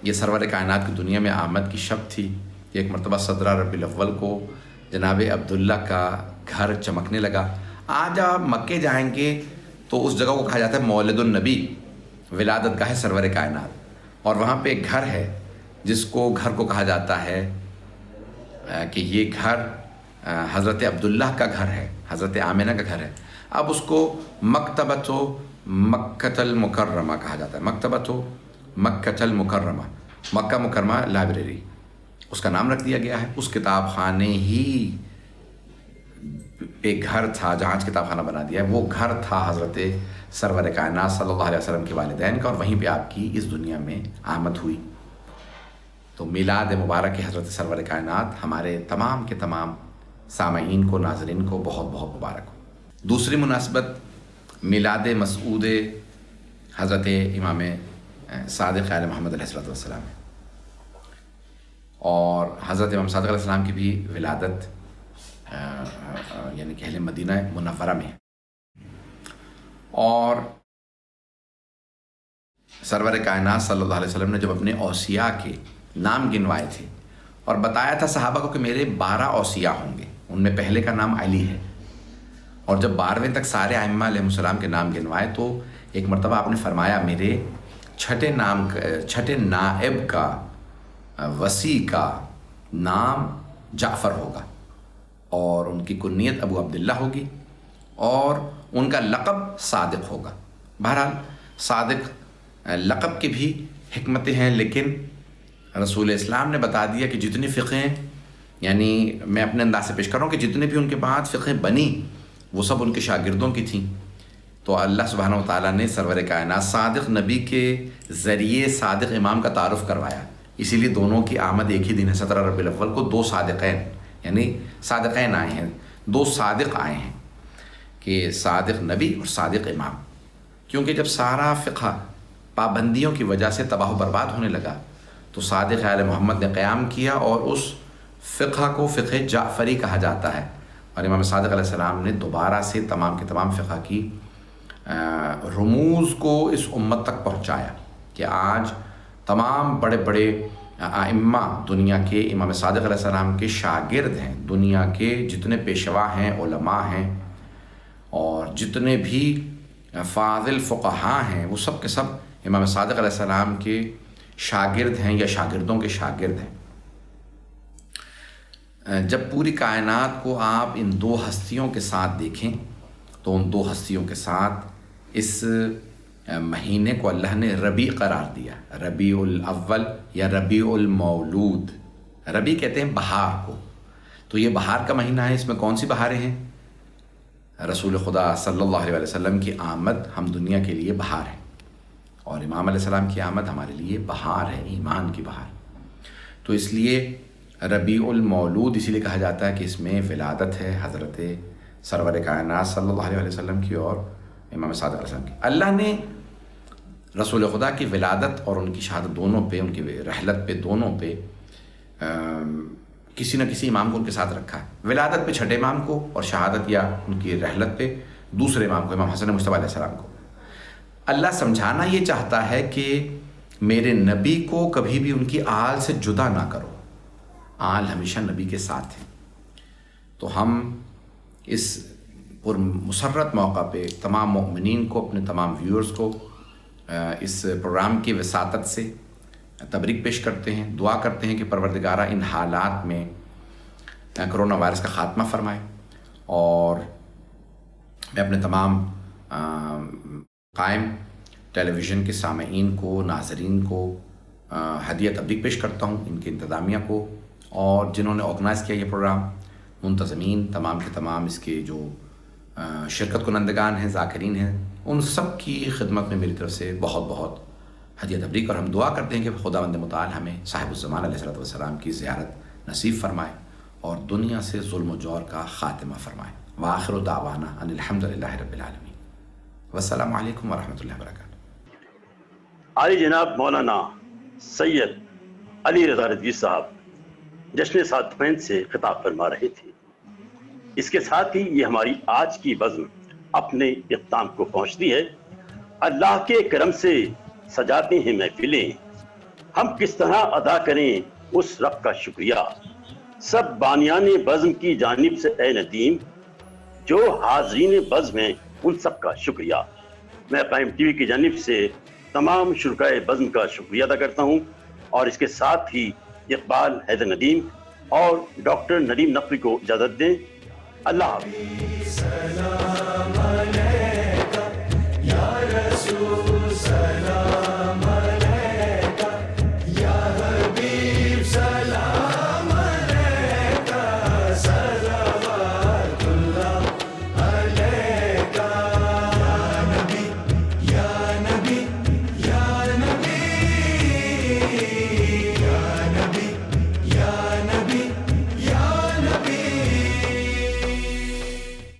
یہ سرور کائنات کی دنیا میں آمد کی شب تھی۔ ایک مرتبہ 17 ربیع الاول کو جناب عبداللہ کا گھر چمکنے لگا۔ آج آپ مکے جائیں گے تو اس جگہ کو کہا جاتا ہے مولد النبی، ولادت گاہ سرور کائنات، اور وہاں پہ ایک گھر ہے جس کو گھر کو کہا جاتا ہے کہ یہ گھر حضرت عبداللہ کا گھر ہے، حضرت آمنہ کا گھر ہے۔ اب اس کو مکتبۃ مکۃ المکرمہ کہا جاتا ہے، مکتبۃ مکۃ المکرمہ، مکہ مکرمہ لائبریری اس کا نام رکھ دیا گیا ہے۔ اس کتاب خانے ہی ایک گھر تھا جہاں کتاب خانہ بنا دیا ہے، وہ گھر تھا حضرت سرور کائنات صلی اللہ علیہ وسلم کے والدین کا، اور وہیں پہ آپ کی اس دنیا میں آمد ہوئی۔ تو میلاد مبارک حضرت سرور کائنات ہمارے تمام کے تمام سامعین کو، ناظرین کو بہت بہت مبارک ہو۔ دوسری مناسبت میلاد مسعود حضرت امام صادق علیہ محمد علیہ السلام ہے، اور حضرت امام صادق علیہ السلام کی بھی ولادت یعنی کہ اہل مدینہ منورہ میں ہے۔ اور سرور کائنات صلی اللہ علیہ وسلم نے جب اپنے اوصیاء کے نام گنوائے تھے اور بتایا تھا صحابہ کو کہ میرے 12 اوصیاء ہوں گے، ان میں پہلے کا نام علی ہے، اور جب 12ویں تک سارے ائمہ علیہ السلام کے نام گنوائے تو ایک مرتبہ آپ نے فرمایا میرے چھٹے نائب کا، وصی کا نام جعفر ہوگا، اور ان کی کنیت ابو عبداللہ ہوگی، اور ان کا لقب صادق ہوگا۔ بہرحال صادق لقب کی بھی حکمتیں ہیں، لیکن رسول اسلام نے بتا دیا کہ جتنی فقہیں، یعنی میں اپنے انداز سے پیش کر رہا ہوں کہ جتنے بھی ان کے بعد فقہیں بنی وہ سب ان کے شاگردوں کی تھیں۔ تو اللہ سبحانہ و تعالیٰ نے سرور کائنات صادق نبی کے ذریعے صادق امام کا تعارف کروایا، اسی لیے دونوں کی آمد ایک ہی دن ہے 17 ربیع الاول کو. 2 صادقین یعنی صادقین آئے ہیں, 2 صادق آئے ہیں کہ صادق نبی اور صادق امام. کیونکہ جب سارا فقہ پابندیوں کی وجہ سے تباہ و برباد ہونے لگا تو صادق آل محمد نے قیام کیا اور اس فقہ کو فقہ جعفری کہا جاتا ہے, اور امام صادق علیہ السلام نے دوبارہ سے تمام کے تمام فقہ کی رموز کو اس امت تک پہنچایا کہ آج تمام بڑے بڑے ائمہ دنیا کے امام صادق علیہ السلام کے شاگرد ہیں. دنیا کے جتنے پیشوا ہیں, علماء ہیں, اور جتنے بھی فاضل فقہاء ہیں, وہ سب کے سب امام صادق علیہ السلام کے شاگرد ہیں یا شاگردوں کے شاگرد ہیں. جب پوری کائنات کو آپ ان 2 ہستیوں کے ساتھ دیکھیں تو ان 2 ہستیوں کے ساتھ اس مہینے کو اللہ نے ربیع قرار دیا. ربیع الاول یا ربیع المولود. ربیع کہتے ہیں بہار کو, تو یہ بہار کا مہینہ ہے. اس میں کون سی بہاریں ہیں؟ رسول خدا صلی اللہ علیہ وسلم کی آمد ہم دنیا کے لیے بہار ہے, اور امام علیہ السلام کی آمد ہمارے لیے بہار ہے, ایمان کی بہار. تو اس لیے ربیع المولود اسی لیے کہا جاتا ہے کہ اس میں ولادت ہے حضرت سرور کائنات صلی اللہ علیہ وسلم کی اور امام صادق علیہ السلام کی. اللہ نے رسول خدا کی ولادت اور ان کی شہادت دونوں پہ, ان کی رحلت پہ, دونوں پہ کسی نہ کسی امام کو ان کے ساتھ رکھا ہے. ولادت پہ چھٹے امام کو, اور شہادت یا ان کی رحلت پہ دوسرے امام کو, امام حسن مصطفیٰ علیہ السلام کو. اللہ سمجھانا یہ چاہتا ہے کہ میرے نبی کو کبھی بھی ان کی آل سے جدا نہ کرو, آل ہمیشہ نبی کے ساتھ ہیں. تو ہم اس پر مسرت موقع پہ تمام مومنین کو, اپنے تمام ویورز کو اس پروگرام کی وساطت سے تبریک پیش کرتے ہیں. دعا کرتے ہیں کہ پروردگارہ ان حالات میں کرونا وائرس کا خاتمہ فرمائے, اور میں اپنے تمام قائم ٹیلی ویژن کے سامعین کو, ناظرین کو ہدیہ تبریک پیش کرتا ہوں, ان کے انتظامیہ کو, اور جنہوں نے آرگنائز کیا یہ پروگرام, منتظمین, تمام کے تمام اس کے جو شرکت کنندگان ہیں, ذاکرین ہیں, ان سب کی خدمت میں میری طرف سے بہت بہت ہدیہ تبریک. اور ہم دعا کرتے ہیں کہ خداوند متعال ہمیں صاحب الزمان علیہ السلام کی زیارت نصیب فرمائے اور دنیا سے ظلم و جور کا خاتمہ فرمائے. وآخر دعوانا ان الحمد للہ رب العالمین. والسلام علیکم ورحمۃ اللہ وبرکاتہ. عالی جناب مولانا سید علی رضا رضوی صاحب جشن ساتوین سے خطاب فرما رہے تھے. اس کے ساتھ ہی یہ ہماری آج کی بزم اپنے اختتام کو پہنچتی ہے. اللہ کے کرم سے سجاتے ہیں محفلیں, ہم کس طرح ادا کریں اس رب کا شکریہ. سب بانیان بزم کی جانب سے اے ندیم, جو حاضرین بزم ہیں ان سب کا شکریہ. میں قائم ٹی وی کی جانب سے تمام شرکائے بزم کا شکریہ ادا کرتا ہوں, اور اس کے ساتھ ہی اقبال حیدر ندیم اور ڈاکٹر ندیم نقوی کو اجازت دیں. اللہ حافظ.